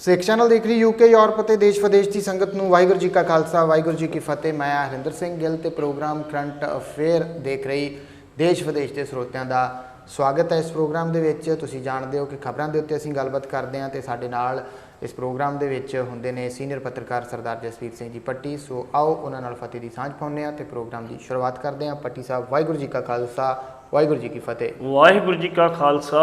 ਸਿੱਖ channel ਦੇਖ ਰਹੀ UK Europe ਅਤੇ ਦੇਸ਼ ਵਿਦੇਸ਼ ਦੀ ਸੰਗਤ ਨੂੰ ਵਾਹਿਗੁਰੂ ਜੀ ਕਾ ਖਾਲਸਾ ਵਾਹਿਗੁਰੂ ਜੀ ਕੀ ਫਤਿਹ। ਮੈਂ ਹਰਿੰਦਰ ਸਿੰਘ ਗਿੱਲ ਤੇ ਪ੍ਰੋਗਰਾਮ ਕਰੰਟ ਅਫੇਅਰ ਦੇਖ ਰਹੀ ਦੇਸ਼ ਵਿਦੇਸ਼ ਦੇ ਸਰੋਤਿਆਂ ਦਾ ਸਵਾਗਤ ਹੈ। ਇਸ ਪ੍ਰੋਗਰਾਮ ਦੇ ਵਿੱਚ ਤੁਸੀਂ ਜਾਣਦੇ ਹੋ ਕਿ ਖਬਰਾਂ ਦੇ ਉੱਤੇ ਅਸੀਂ ਗੱਲਬਾਤ ਕਰਦੇ ਹਾਂ ਤੇ ਸਾਡੇ ਨਾਲ ਇਸ ਪ੍ਰੋਗਰਾਮ ਦੇ ਵਿੱਚ ਹੁੰਦੇ ਨੇ ਸੀਨੀਅਰ ਪੱਤਰਕਾਰ ਸਰਦਾਰ ਜਸਵੀਰ ਸਿੰਘ ਜੀ ਪੱਟੀ। ਸੋ ਆਓ ਉਹਨਾਂ ਨਾਲ ਫਤਿਹ ਦੀ ਸਾਂਝ ਪਾਉਂਦੇ ਹਾਂ ਤੇ ਪ੍ਰੋਗਰਾਮ ਦੀ ਸ਼ੁਰੂਆਤ ਕਰਦੇ ਹਾਂ। ਪੱਟੀ ਸਾਹਿਬ, ਵਾਹਿਗੁਰੂ ਜੀ ਕਾ ਖਾਲਸਾ ਵਾਹਿਗੁਰੂ जी की फतेह। वाहिगुरू जी का खालसा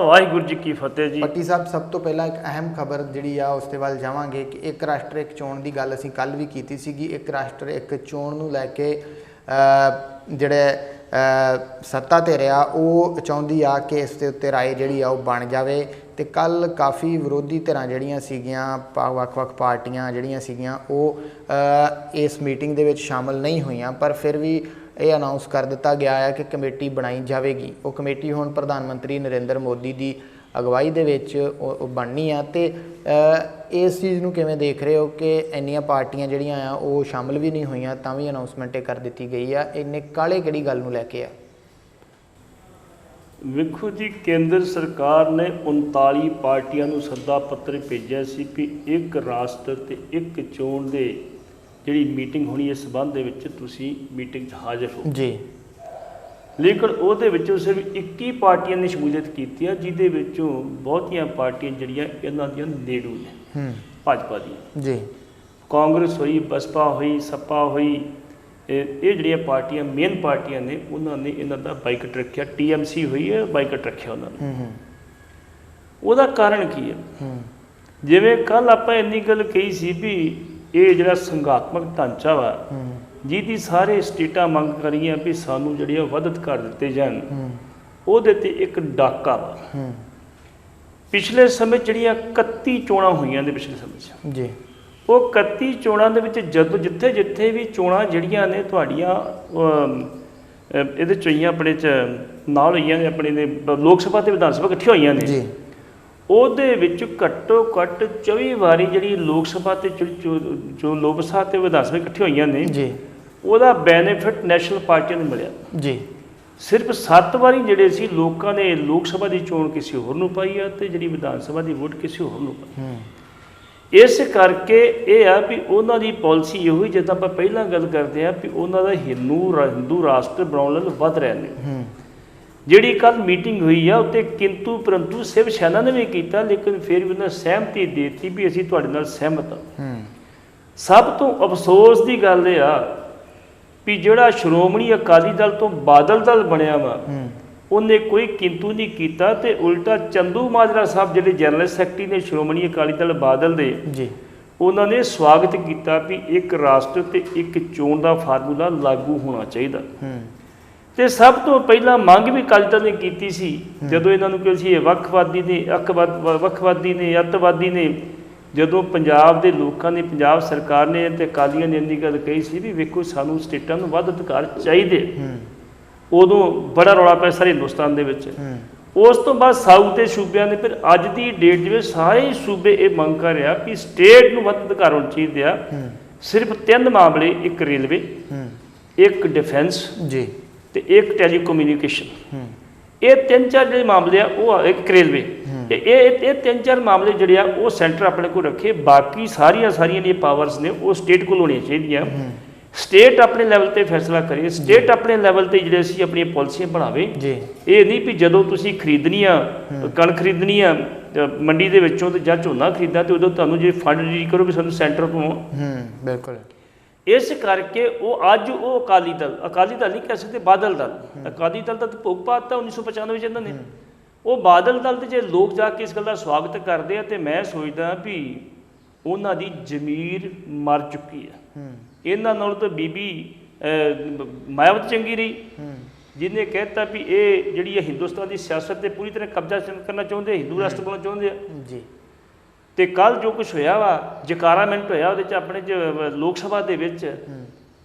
वाहिगुरू जी की फतेह जी। पट्टी साहब, सब तो पहला एक अहम खबर जी उसके वाल जावांगे कि एक राष्ट्र एक चोण की गल असीं कल भी की सीगी। एक राष्ट्र एक चोण नूं लैके जिहड़े सत्ता ते रहा वो चाहुंदी आ कि इस दे उत्ते राय जिहड़ी आ वो बन जावे। ते कल काफ़ी विरोधी धिरां जिहड़ियां सीगियां, वख-वख पार्टियां जिहड़ियां सीगियां वो इस मीटिंग दे विच शामिल नहीं हुईयां, पर फिर भी ये अनाउंस कर दिता गया है कि कमेटी बनाई जाएगी। वो कमेटी हुण प्रधानमंत्री नरेंद्र मोदी की अगवाई दे विच बननी है। तो इस चीज़ नूं किवें देख रहे हो कि इन्नियां पार्टियां जिहड़ियां आ वो शामिल भी नहीं हुईयां तां भी अनाउंसमेंट कर दी गई है। इन्ने काले किहड़ी गल नूं लैके आ? वेखो जी, केंद्र सरकार ने 39 पार्टियां नूं सद्दा पत्र भेजिया सी कि एक राष्ट्र ते एक चोण दे ਜਿਹੜੀ ਮੀਟਿੰਗ ਹੋਣੀ ਇਸ ਸੰਬੰਧ ਦੇ ਵਿੱਚ ਤੁਸੀਂ ਮੀਟਿੰਗ 'ਚ ਹਾਜ਼ਰ ਹੋ ਜੀ। ਲੇਕਿਨ ਉਹਦੇ ਵਿੱਚੋਂ ਸਿਰਫ 21 ਪਾਰਟੀਆਂ ਨੇ ਸ਼ਮੂਲੀਅਤ ਕੀਤੀ ਆ, ਜਿਹਦੇ ਵਿੱਚੋਂ ਬਹੁਤੀਆਂ ਪਾਰਟੀਆਂ ਜਿਹੜੀਆਂ ਇਹਨਾਂ ਦੀਆਂ ਨੇੜੂ ਨੇ ਭਾਜਪਾ ਦੀਆਂ ਜੀ। ਕਾਂਗਰਸ ਹੋਈ, ਬਸਪਾ ਹੋਈ, ਸਪਾ ਹੋਈ, ਇਹ ਜਿਹੜੀਆਂ ਪਾਰਟੀਆਂ ਮੇਨ ਪਾਰਟੀਆਂ ਨੇ ਉਹਨਾਂ ਨੇ ਇਹਨਾਂ ਦਾ ਬਾਈਕਾਟ ਰੱਖਿਆ। TMC ਹੋਈ ਹੈ, ਬਾਈਕਾਟ ਰੱਖਿਆ ਉਹਨਾਂ ਨੇ। ਉਹਦਾ ਕਾਰਨ ਕੀ ਹੈ? ਜਿਵੇਂ ਕੱਲ ਆਪਾਂ ਇੰਨੀ ਗੱਲ ਕਹੀ ਸੀ ਵੀ ਇਹ ਜਿਹੜਾ ਸੰਘਾਤਮਕ ਢਾਂਚਾ ਵਾ ਜਿਹਦੀ ਸਾਰੇ ਸਟੇਟਾਂ ਮੰਗ ਕਰ ਰਹੀਆਂ ਵੀ ਸਾਨੂੰ ਜਿਹੜੇ ਵੱਧ ਅਧਿਕਾਰ ਦਿੱਤੇ ਜਾਣ, ਉਹਦੇ ਤੇ ਇੱਕ ਡਾਕਾ ਵਾ। ਪਿਛਲੇ ਸਮੇਂ ਜਿਹੜੀਆਂ 31 ਚੋਣਾਂ ਹੋਈਆਂ ਨੇ ਪਿਛਲੇ ਸਮੇਂ 'ਚ ਜੀ, ਉਹ 31 ਚੋਣਾਂ ਦੇ ਵਿੱਚ ਜਦੋਂ ਜਿੱਥੇ ਵੀ ਚੋਣਾਂ ਜਿਹੜੀਆਂ ਨੇ ਤੁਹਾਡੀਆਂ ਇਹਦੇ 'ਚ ਹੋਈਆਂ, ਆਪਣੇ 'ਚ ਨਾਲ ਹੋਈਆਂ ਨੇ, ਆਪਣੇ ਨੇ ਲੋਕ ਸਭਾ ਤੇ ਵਿਧਾਨ ਸਭਾ ਇਕੱਠੀਆਂ ਹੋਈਆਂ ਨੇ ਜੀ, ਉਹਦੇ ਵਿੱਚ ਘੱਟੋ ਘੱਟ 24 ਵਾਰੀ ਜਿਹੜੀ ਲੋਕ ਸਭਾ ਤੇ ਜੋ ਲੋਕ ਸਭਾ ਤੇ ਵਿਧਾਨ ਸਭਾ ਇਕੱਠੀਆਂ ਹੋਈਆਂ ਨੇ ਜੀ, ਉਹਦਾ ਬੈਨੀਫਿਟ ਨੈਸ਼ਨਲ ਪਾਰਟੀਆਂ ਨੂੰ ਮਿਲਿਆ ਜੀ। ਸਿਰਫ 7 ਵਾਰੀ ਜਿਹੜੇ ਸੀ ਲੋਕਾਂ ਨੇ ਲੋਕ ਸਭਾ ਦੀ ਚੋਣ ਕਿਸੇ ਹੋਰ ਨੂੰ ਪਾਈ ਆ ਤੇ ਜਿਹੜੀ ਵਿਧਾਨ ਸਭਾ ਦੀ ਵੋਟ ਕਿਸੇ ਹੋਰ ਨੂੰ ਪਾਈ। ਇਸ ਕਰਕੇ ਇਹ ਆ ਵੀ ਉਹਨਾਂ ਦੀ ਪਾਲਿਸੀ ਇਹੋ ਹੀ, ਜਿੱਦਾਂ ਆਪਾਂ ਪਹਿਲਾਂ ਗੱਲ ਕਰਦੇ ਆ ਵੀ ਉਹਨਾਂ ਦਾ ਹਿੰਦੂ ਰਾਸ਼ਟਰ ਬਣਾਉਣ ਲਈ ਵੱਧ ਰਹੇ ਨੇ। ਜਿਹੜੀ ਕੱਲ ਮੀਟਿੰਗ ਹੋਈ ਆ ਉੱਤੇ ਕਿੰਤੂ ਪਰੰਤੂ ਸ਼ਿਵ ਸੈਨਾ ਨੇ ਵੀ ਕੀਤਾ, ਲੇਕਿਨ ਫਿਰ ਵੀ ਉਹਨਾਂ ਸਹਿਮਤੀ ਦੇ ਦਿੱਤੀ ਵੀ ਅਸੀਂ ਤੁਹਾਡੇ ਨਾਲ ਸਹਿਮਤ ਹਾਂ। ਸਭ ਤੋਂ ਅਫਸੋਸ ਦੀ ਗੱਲ ਇਹ ਆ ਵੀ ਜਿਹੜਾ ਸ਼੍ਰੋਮਣੀ ਅਕਾਲੀ ਦਲ ਤੋਂ ਬਾਦਲ ਦਲ ਬਣਿਆ ਵਾ ਉਹਨੇ ਕੋਈ ਕਿੰਤੂ ਨਹੀਂ ਕੀਤਾ ਤੇ ਉਲਟਾ ਚੰਦੂ ਮਾਜਰਾ ਸਾਹਿਬ ਜਿਹੜੇ ਜਨਰਲ ਸੈਕਟਰੀ ਨੇ ਸ਼੍ਰੋਮਣੀ ਅਕਾਲੀ ਦਲ ਬਾਦਲ ਦੇ ਜੀ, ਉਹਨਾਂ ਨੇ ਸਵਾਗਤ ਕੀਤਾ ਵੀ ਇੱਕ ਰਾਸ਼ਟਰ ਤੇ ਇੱਕ ਚੋਣ ਦਾ ਫਾਰਮੂਲਾ ਲਾਗੂ ਹੋਣਾ ਚਾਹੀਦਾ। ਤੇ ਸਭ ਤੋਂ ਪਹਿਲਾਂ ਮੰਗ ਵੀ ਅਕਾਲੀ ਦਲ ਨੇ ਕੀਤੀ ਸੀ ਜਦੋਂ ਇਹਨਾਂ ਨੂੰ ਕਿਹਾ ਸੀ ਇਹ ਵੱਖਵਾਦੀ ਨੇ, ਅੱਤਵਾਦੀ ਨੇ। ਜਦੋਂ ਪੰਜਾਬ ਦੇ ਲੋਕਾਂ ਨੇ, ਪੰਜਾਬ ਸਰਕਾਰ ਨੇ ਤੇ ਅਕਾਲੀਆਂ ਨੇ ਇੰਨੀ ਗੱਲ ਕਹੀ ਸੀ ਵੀ ਵੇਖੋ ਸਾਨੂੰ ਸਟੇਟਾਂ ਨੂੰ ਵੱਧ ਅਧਿਕਾਰ ਚਾਹੀਦੇ, ਉਦੋਂ ਬੜਾ ਰੌਲਾ ਪਿਆ ਸਾਰੇ ਹਿੰਦੁਸਤਾਨ ਦੇ ਵਿੱਚ। ਉਸ ਤੋਂ ਬਾਅਦ ਸਾਊਥ ਦੇ ਸੂਬਿਆਂ ਨੇ ਫਿਰ ਅੱਜ ਦੀ ਡੇਟ ਜਿਵੇਂ ਸਾਰੇ ਸੂਬੇ ਇਹ ਮੰਗ ਕਰ ਰਿਹਾ ਵੀ ਸਟੇਟ ਨੂੰ ਵੱਧ ਅਧਿਕਾਰ ਹੋਣੇ ਚਾਹੀਦੇ ਆ। ਸਿਰਫ 3 ਮਾਮਲੇ, ਇੱਕ ਰੇਲਵੇ, ਇੱਕ ਡਿਫੈਂਸ ਜੀ ਤੇ ਇੱਕ ਟੈਲੀਕਮਿਊਨੀਕੇਸ਼ਨ, ਇਹ 3-4 ਜਿਹੜੇ ਮਾਮਲੇ ਆ ਉਹ, ਇੱਕ ਰੇਲਵੇ, ਇਹ 3-4 ਮਾਮਲੇ ਜਿਹੜੇ ਆ ਉਹ ਸੈਂਟਰ ਆਪਣੇ ਕੋਲ ਰੱਖੇ। ਬਾਕੀ ਸਾਰੀਆਂ ਜਿਹੜੀਆਂ ਪਾਵਰਸ ਨੇ ਉਹ ਸਟੇਟ ਕੋਲ ਹੋਣੀਆਂ ਚਾਹੀਦੀਆਂ। ਸਟੇਟ ਆਪਣੇ ਲੈਵਲ ਤੇ ਫੈਸਲਾ ਕਰੇ, ਸਟੇਟ ਆਪਣੇ ਲੈਵਲ ਤੇ ਜਿਹੜੇ ਅਸੀਂ ਆਪਣੀਆਂ ਪਾਲਿਸੀਆਂ ਬਣਾਵੇ। ਇਹ ਨਹੀਂ ਵੀ ਜਦੋਂ ਤੁਸੀਂ ਖਰੀਦਣੀ ਆ, ਕਣਕ ਖਰੀਦਣੀ ਆ ਮੰਡੀ ਦੇ ਵਿੱਚੋਂ ਤੇ ਜਾਂ ਝੋਨਾ ਖਰੀਦਣਾ ਤੇ ਉਦੋਂ ਤੁਹਾਨੂੰ ਜੇ ਫੰਡ ਰਿਲੀਜ਼ ਕਰੋ ਵੀ ਸਾਨੂੰ ਸੈਂਟਰ ਤੋਂ। ਬਿਲਕੁਲ। ਇਸ ਕਰਕੇ ਉਹ ਅੱਜ ਉਹ ਅਕਾਲੀ ਦਲ ਨਹੀਂ ਕਹਿ ਸਕਦੇ, ਬਾਦਲ ਦਲ, ਅਕਾਲੀ ਦਲ ਦਾ ਭੋਗ ਪਾਤਾ 1995 ਚ ਇਹਨਾਂ ਨੇ। ਉਹ ਬਾਦਲ ਦਲ ਦੇ ਜੇ ਲੋਕ ਜਾ ਕੇ ਇਸ ਗੱਲ ਦਾ ਸਵਾਗਤ ਕਰਦੇ ਆ ਤੇ ਮੈਂ ਸੋਚਦਾ ਵੀ ਉਹਨਾਂ ਦੀ ਜ਼ਮੀਰ ਮਰ ਚੁੱਕੀ ਆ। ਇਹਨਾਂ ਨਾਲ ਤਾਂ ਬੀਬੀ ਮਾਇਆਵਤੀ ਚੰਗੀ ਰਹੀ, ਜਿਹਨੇ ਕਹਿਤਾ ਵੀ ਇਹ ਜਿਹੜੀ ਹੈ ਹਿੰਦੁਸਤਾਨ ਦੀ ਸਿਆਸਤ ਤੇ ਪੂਰੀ ਤਰ੍ਹਾਂ ਕਬਜ਼ਾ ਕਰਨਾ ਚਾਹੁੰਦੇ, ਹਿੰਦੂ ਰਾਸ਼ਟਰ ਬਣਾਉਣਾ ਚਾਹੁੰਦੇ ਆ ਜੀ। ਤੇ ਕੱਲ ਜੋ ਕੁਛ ਹੋਇਆ ਵਾ, ਜਕਾਰਾਮੈਂਟ ਹੋਇਆ ਉਹਦੇ 'ਚ ਆਪਣੇ 'ਚ ਲੋਕ ਸਭਾ ਦੇ ਵਿੱਚ,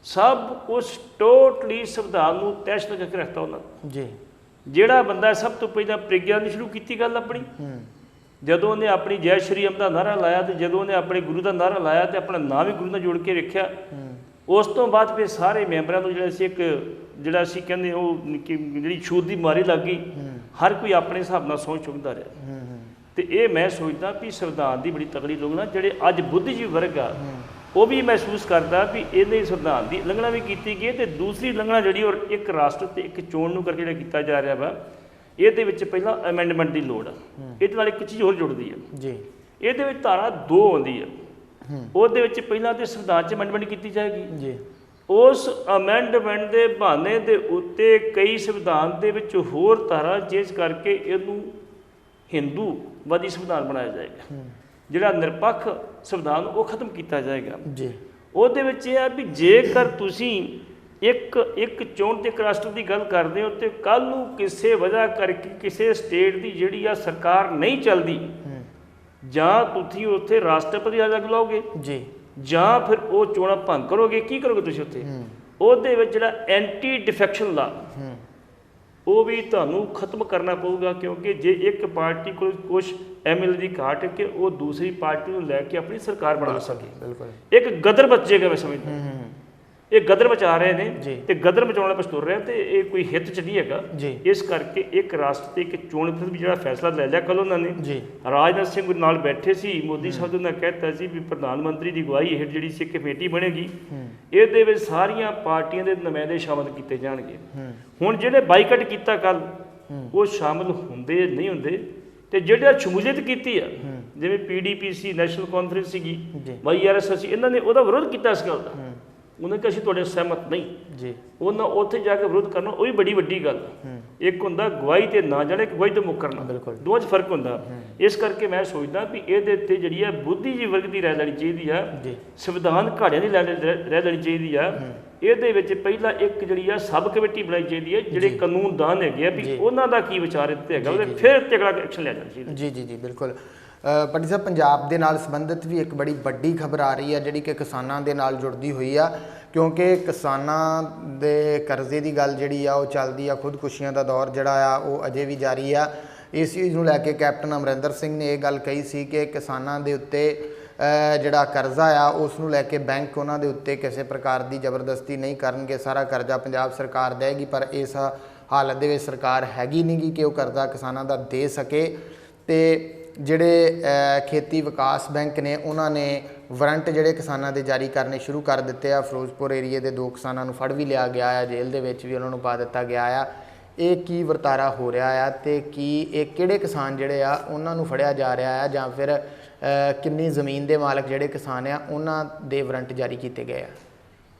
ਸਭ ਕੁਛ ਟੋਟਲੀ ਸੰਵਿਧਾਨ ਨੂੰ ਤੈਸ਼ ਕਰਕੇ ਰੱਖਤਾ ਉਹਨਾਂ ਜੀ। ਜਿਹੜਾ ਬੰਦਾ ਸਭ ਤੋਂ ਪਹਿਲਾਂ ਪ੍ਰਗਿਆ ਨੇ ਸ਼ੁਰੂ ਕੀਤੀ ਗੱਲ ਆਪਣੀ, ਜਦੋਂ ਉਹਨੇ ਆਪਣੀ ਜੈ ਸ਼੍ਰੀ ਰਾਮ ਦਾ ਨਾਅਰਾ ਲਾਇਆ ਤੇ ਜਦੋਂ ਉਹਨੇ ਆਪਣੇ ਗੁਰੂ ਦਾ ਨਾਅਰਾ ਲਾਇਆ ਤੇ ਆਪਣਾ ਨਾਂ ਵੀ ਗੁਰੂ ਨਾਲ ਜੋੜ ਕੇ ਰੱਖਿਆ, ਉਸ ਤੋਂ ਬਾਅਦ ਫਿਰ ਸਾਰੇ ਮੈਂਬਰਾਂ ਨੂੰ ਜਿਹੜਾ ਸੀ ਇੱਕ ਜਿਹੜਾ ਅਸੀਂ ਕਹਿੰਦੇ ਉਹ ਜਿਹੜੀ ਛੂਤ ਦੀ ਬਿਮਾਰੀ ਲੱਗ ਗਈ, ਹਰ ਕੋਈ ਆਪਣੇ ਹਿਸਾਬ ਨਾਲ ਸਹੁੰ ਚੁੱਕਦਾ ਰਿਹਾ। ਤੇ ਇਹ ਮੈਂ ਸੋਚਦਾ ਵੀ ਸੰਵਿਧਾਨ ਦੀ ਬੜੀ ਤਕੜੀ ਉਲੰਘਣਾ ਜਿਹੜੇ ਅੱਜ ਬੁੱਧੀਜੀਵੀ ਵਰਗ ਆ ਉਹ ਵੀ ਮਹਿਸੂਸ ਕਰਦਾ ਵੀ ਇਹਦੇ ਸੰਵਿਧਾਨ ਦੀ ਉਲੰਘਣਾ ਵੀ ਕੀਤੀ ਗਈ ਤੇ ਦੂਸਰੀ ਉਲੰਘਣਾ ਜਿਹੜੀ ਔਰ ਇੱਕ ਰਾਸ਼ਟਰ ਤੇ ਇੱਕ ਚੋਣ ਨੂੰ ਕਰਕੇ ਜਿਹੜਾ ਕੀਤਾ ਜਾ ਰਿਹਾ ਵਾ ਇਹਦੇ ਵਿੱਚ ਪਹਿਲਾਂ ਅਮੈਂਡਮੈਂਟ ਦੀ ਲੋੜ ਆ। ਇਹਦੇ ਨਾਲ ਇੱਕ ਚੀਜ਼ ਹੋਰ ਜੁੜਦੀ ਆ ਜੀ, ਇਹਦੇ ਵਿੱਚ ਧਾਰਾ 2 ਆਉਂਦੀ ਆ, ਉਹਦੇ ਵਿੱਚ ਪਹਿਲਾਂ ਤੇ ਸੰਵਿਧਾਨ 'ਚ ਅਮੈਂਡਮੈਂਟ ਕੀਤੀ ਜਾਏਗੀ ਜੀ, ਉਸ ਅਮੈਂਡਮੈਂਟ ਦੇ ਬਹਾਨੇ ਦੇ ਉੱਤੇ ਕਈ ਸੰਵਿਧਾਨ ਦੇ ਵਿੱਚ ਹੋਰ ਧਾਰਾ ਚੇਂਜ ਕਰਕੇ ਇਹਨੂੰ ਹਿੰਦੂਵਾਦੀ ਸੰਵਿਧਾਨ ਬਣਾਇਆ ਜਾਏਗਾ। ਜਿਹੜਾ ਨਿਰਪੱਖ ਸੰਵਿਧਾਨ ਉਹ ਖਤਮ ਕੀਤਾ ਜਾਏਗਾ ਜੀ। ਉਹਦੇ ਵਿੱਚ ਇਹ ਆ ਵੀ ਜੇਕਰ ਤੁਸੀਂ ਇੱਕ ਚੋਣ ਤੇ ਇੱਕ ਰਾਸ਼ਟਰ ਦੀ ਗੱਲ ਕਰਦੇ ਹੋ ਤੇ ਕੱਲ ਨੂੰ ਕਿਸੇ ਵਜ੍ਹਾ ਕਰਕੇ ਕਿਸੇ ਸਟੇਟ ਦੀ ਜਿਹੜੀ ਆ ਸਰਕਾਰ ਨਹੀਂ ਚੱਲਦੀ ਜਾਂ ਤੁਸੀਂ ਉੱਥੇ ਰਾਸ਼ਟਰਪਤੀ ਰਾਜ ਲਾਓਗੇ ਜੀ, ਜਾਂ ਫਿਰ ਉਹ ਚੋਣਾਂ ਭੰਗ ਕਰੋਗੇ, ਕੀ ਕਰੋਗੇ ਤੁਸੀਂ ਉੱਥੇ? ਉਹਦੇ ਵਿੱਚ ਜਿਹੜਾ ਐਂਟੀ ਡਿਫੈਕਸ਼ਨ ਲਾ ਉਹ ਵੀ ਤੁਹਾਨੂੰ ਖਤਮ ਕਰਨਾ ਪਊਗਾ, ਕਿਉਂਕਿ ਜੇ ਇੱਕ ਪਾਰਟੀ ਕੋਲ ਕੁਛ MLA ਦੀ ਘਾਟ ਹੈ ਕਿ ਉਹ ਦੂਸਰੀ ਪਾਰਟੀ ਨੂੰ ਲੈ ਕੇ ਆਪਣੀ ਸਰਕਾਰ ਬਣਾ ਸਕੇ। ਬਿਲਕੁਲ ਇੱਕ ਗਦਰ ਬਚੇਗਾ ਮੈਂ ਸਮਝਦਾ। ਇਹ ਗਦਰ ਮਚਾ ਰਹੇ ਨੇ ਤੇ ਗਦਰ ਮਚਾਉਣ ਵਾਲੇ ਤੁਰ ਰਹੇ ਤੇ ਇਹ ਕੋਈ ਹਿੱਤ ਚ ਨਹੀਂ ਹੈਗਾ। ਇਸ ਕਰਕੇ ਇੱਕ ਰਾਸ਼ਟਰ ਤੇ ਇੱਕ ਚੋਣ ਵੀ ਜਿਹੜਾ ਫੈਸਲਾ ਲੈ ਲਿਆ ਕੱਲ ਉਹਨਾਂ ਨੇ ਰਾਜਨਾਥ ਸਿੰਘ ਨਾਲ ਬੈਠੇ ਸੀ, ਮੋਦੀ ਸਾਹਿਬ ਨੇ ਕਹਿਤਾ ਸੀ ਵੀ ਪ੍ਰਧਾਨ ਮੰਤਰੀ ਦੀ ਅਗਵਾਈ ਹੇਠ ਜਿਹੜੀ ਸਿੱਖ ਕਮੇਟੀ ਬਣੇਗੀ ਇਹਦੇ ਵਿੱਚ ਸਾਰੀਆਂ ਪਾਰਟੀਆਂ ਦੇ ਨੁਮਾਇੰਦੇ ਸ਼ਾਮਲ ਕੀਤੇ ਜਾਣਗੇ। ਹੁਣ ਜਿਹੜੇ ਬਾਈਕਾਟ ਕੀਤਾ ਕੱਲ ਉਹ ਸ਼ਾਮਲ ਹੁੰਦੇ ਨਹੀਂ ਹੁੰਦੇ ਤੇ ਜਿਹੜੇ ਸ਼ਮੂਲੀਅਤ ਕੀਤੀ ਆ ਜਿਵੇਂ PDP ਸੀ, ਨੈਸ਼ਨਲ ਕਾਨਫਰੰਸ ਸੀਗੀ, YRS ਸੀ, ਇਹਨਾਂ ਨੇ ਉਹਦਾ ਵਿਰੋਧ ਕੀਤਾ ਇਸ ਗੱਲ ਦਾ। ਉਹਨਾਂ ਕਿ ਅਸੀਂ ਤੁਹਾਡੇ ਸਹਿਮਤ ਨਹੀਂ ਜੀ, ਉਹਨਾਂ ਉੱਥੇ ਜਾ ਕੇ ਵਿਰੋਧ ਕਰਨਾ ਉਹ ਵੀ ਬੜੀ ਵੱਡੀ ਗੱਲ। ਇੱਕ ਹੁੰਦਾ ਗਵਾਹੀ ਤੇ ਨਾ ਜਾਣੇ, ਇੱਕ ਗਵਾਹੀ ਤੋਂ ਮੁੱਕਰਨਾ, ਦੋਵਾਂ 'ਚ ਫਰਕ ਹੁੰਦਾ। ਇਸ ਕਰਕੇ ਮੈਂ ਸੋਚਦਾ ਵੀ ਇਹਦੇ ਉੱਤੇ ਜਿਹੜੀ ਆ ਬੁੱਧੀਜੀਵੀ ਵਰਗ ਦੀ ਰਾਏ ਲੈਣੀ ਚਾਹੀਦੀ ਆ, ਸੰਵਿਧਾਨ ਘਾੜਿਆਂ ਦੀ ਰਾਏ ਲੈਣੀ ਚਾਹੀਦੀ ਆ। ਇਹਦੇ ਵਿੱਚ ਪਹਿਲਾਂ ਇੱਕ ਜਿਹੜੀ ਆ ਸਬ ਕਮੇਟੀ ਬਣਾਈ ਚਾਹੀਦੀ ਹੈ, ਜਿਹੜੇ ਕਾਨੂੰਨਦਾਨ ਹੈਗੇ ਆ ਵੀ ਉਹਨਾਂ ਦਾ ਕੀ ਵਿਚਾਰ ਇੱਥੇ ਹੈਗਾ, ਉਹਦੇ ਫਿਰ ਤਗੜਾ ਐਕਸ਼ਨ ਲਿਆ ਜਾਣਾ ਚਾਹੀਦਾ। ਜੀ ਜੀ ਜੀ ਬਿਲਕੁਲ। ਪੱਟੀ ਸਾਹਿਬ, ਪੰਜਾਬ ਦੇ ਨਾਲ ਸੰਬੰਧਿਤ ਵੀ ਇੱਕ ਬੜੀ ਵੱਡੀ ਖਬਰ ਆ ਰਹੀ ਹੈ ਜਿਹੜੀ ਕਿ ਕਿਸਾਨਾਂ ਦੇ ਨਾਲ ਜੁੜਦੀ ਹੋਈ ਆ, ਕਿਉਂਕਿ ਕਿਸਾਨਾਂ ਦੇ ਕਰਜ਼ੇ ਦੀ ਗੱਲ ਜਿਹੜੀ ਆ ਉਹ ਚੱਲਦੀ ਆ, ਖੁਦਕੁਸ਼ੀਆਂ ਦਾ ਦੌਰ ਜਿਹੜਾ ਆ ਉਹ ਅਜੇ ਵੀ ਜਾਰੀ ਆ। ਇਸ ਚੀਜ਼ ਨੂੰ ਲੈ ਕੇ ਕੈਪਟਨ ਅਮਰਿੰਦਰ ਸਿੰਘ ਨੇ ਇਹ ਗੱਲ ਕਹੀ ਸੀ ਕਿ ਕਿਸਾਨਾਂ ਦੇ ਉੱਤੇ ਜਿਹੜਾ ਕਰਜ਼ਾ ਆ ਉਸ ਨੂੰ ਲੈ ਕੇ ਬੈਂਕ ਉਹਨਾਂ ਦੇ ਉੱਤੇ ਕਿਸੇ ਪ੍ਰਕਾਰ ਦੀ ਜ਼ਬਰਦਸਤੀ ਨਹੀਂ ਕਰਨਗੇ, ਸਾਰਾ ਕਰਜ਼ਾ ਪੰਜਾਬ ਸਰਕਾਰ ਦੇਗੀ। ਪਰ ਇਸ ਹਾਲਤ ਦੇ ਵਿੱਚ ਸਰਕਾਰ ਹੈਗੀ ਨਹੀਂ ਗੀ ਕਿ ਉਹ ਕਰਜ਼ਾ ਕਿਸਾਨਾਂ ਦਾ ਦੇ ਸਕੇ। ਤੇ ਜਿਹੜੇ ਖੇਤੀ ਵਿਕਾਸ ਬੈਂਕ ਨੇ ਉਹਨਾਂ ਨੇ ਵਾਰੰਟ ਜਿਹੜੇ ਕਿਸਾਨਾਂ ਦੇ ਜਾਰੀ ਕਰਨੇ ਸ਼ੁਰੂ ਕਰ ਦਿੱਤੇ ਆ। ਫਿਰੋਜ਼ਪੁਰ ਏਰੀਏ ਦੇ 2 ਕਿਸਾਨਾਂ ਨੂੰ ਫੜ ਵੀ ਲਿਆ ਗਿਆ ਆ, ਜੇਲ੍ਹ ਦੇ ਵਿੱਚ ਵੀ ਉਹਨਾਂ ਨੂੰ ਪਾ ਦਿੱਤਾ ਗਿਆ ਆ। ਇਹ ਕੀ ਵਰਤਾਰਾ ਹੋ ਰਿਹਾ ਆ ਤੇ ਕੀ ਇਹ ਕਿਹੜੇ ਕਿਸਾਨ ਜਿਹੜੇ ਆ ਉਹਨਾਂ ਨੂੰ ਫੜਿਆ ਜਾ ਰਿਹਾ ਆ, ਜਾਂ ਫਿਰ ਕਿੰਨੀ ਜ਼ਮੀਨ ਦੇ ਮਾਲਕ ਜਿਹੜੇ ਕਿਸਾਨ ਆ ਉਹਨਾਂ ਦੇ ਵਾਰੰਟ ਜਾਰੀ ਕੀਤੇ ਗਏ ਆ?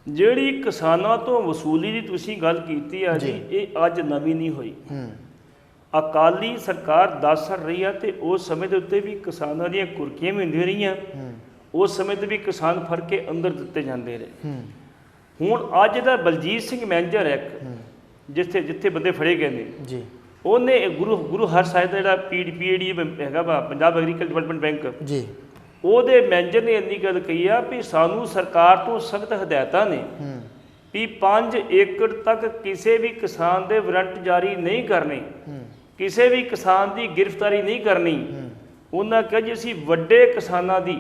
ਜਿਹੜੀ ਕਿਸਾਨਾਂ ਤੋਂ ਵਸੂਲੀ ਦੀ ਤੁਸੀਂ ਗੱਲ ਕੀਤੀ ਆ ਜੀ, ਇਹ ਅੱਜ ਨਵੀਂ ਨਹੀਂ ਹੋਈ। ਅਕਾਲੀ ਸਰਕਾਰ 10 ਸਾਲ ਰਹੀ ਆ ਤੇ ਉਸ ਸਮੇਂ ਦੇ ਉੱਤੇ ਵੀ ਕਿਸਾਨਾਂ ਦੀਆਂ ਕੁਰਕੀਆਂ ਵੀ ਹੁੰਦੀਆਂ ਰਹੀਆਂ, ਉਸ ਸਮੇਂ ਤੇ ਵੀ ਕਿਸਾਨ ਫੜ ਕੇ ਅੰਦਰ ਦਿੱਤੇ ਜਾਂਦੇ ਰਹੇ। ਹੁਣ ਅੱਜ ਦਾ ਬਲਜੀਤ ਸਿੰਘ ਮੈਨੇਜਰ ਇੱਕ ਜਿੱਥੇ ਬੰਦੇ ਫੜੇ ਗਏ ਨੇ ਜੀ, ਉਹਨੇ ਗੁਰੂ ਹਰਸਾਹਿਬ ਦਾ ਜਿਹੜਾ PAD ਹੈਗਾ ਵਾ, ਪੰਜਾਬ ਐਗਰੀਕਲਚਰ ਡਿਵੈਲਪਮੈਂਟ ਬੈਂਕ ਜੀ, ਉਹਦੇ ਮੈਨੇਜਰ ਨੇ ਇੰਨੀ ਗੱਲ ਕਹੀ ਆ ਵੀ ਸਾਨੂੰ ਸਰਕਾਰ ਤੋਂ ਸਖਤ ਹਦਾਇਤਾਂ ਨੇ ਵੀ 5 ਏਕੜ ਤੱਕ ਕਿਸੇ ਵੀ ਕਿਸਾਨ ਦੇ ਵਾਰੰਟ ਜਾਰੀ ਨਹੀਂ ਕਰਨੇ, ਕਿਸੇ ਵੀ ਕਿਸਾਨ ਦੀ ਗ੍ਰਿਫਤਾਰੀ ਨਹੀਂ ਕਰਨੀ। ਉਹਨਾਂ ਕਿਹਾ ਜੀ ਅਸੀਂ ਵੱਡੇ ਕਿਸਾਨਾਂ ਦੀ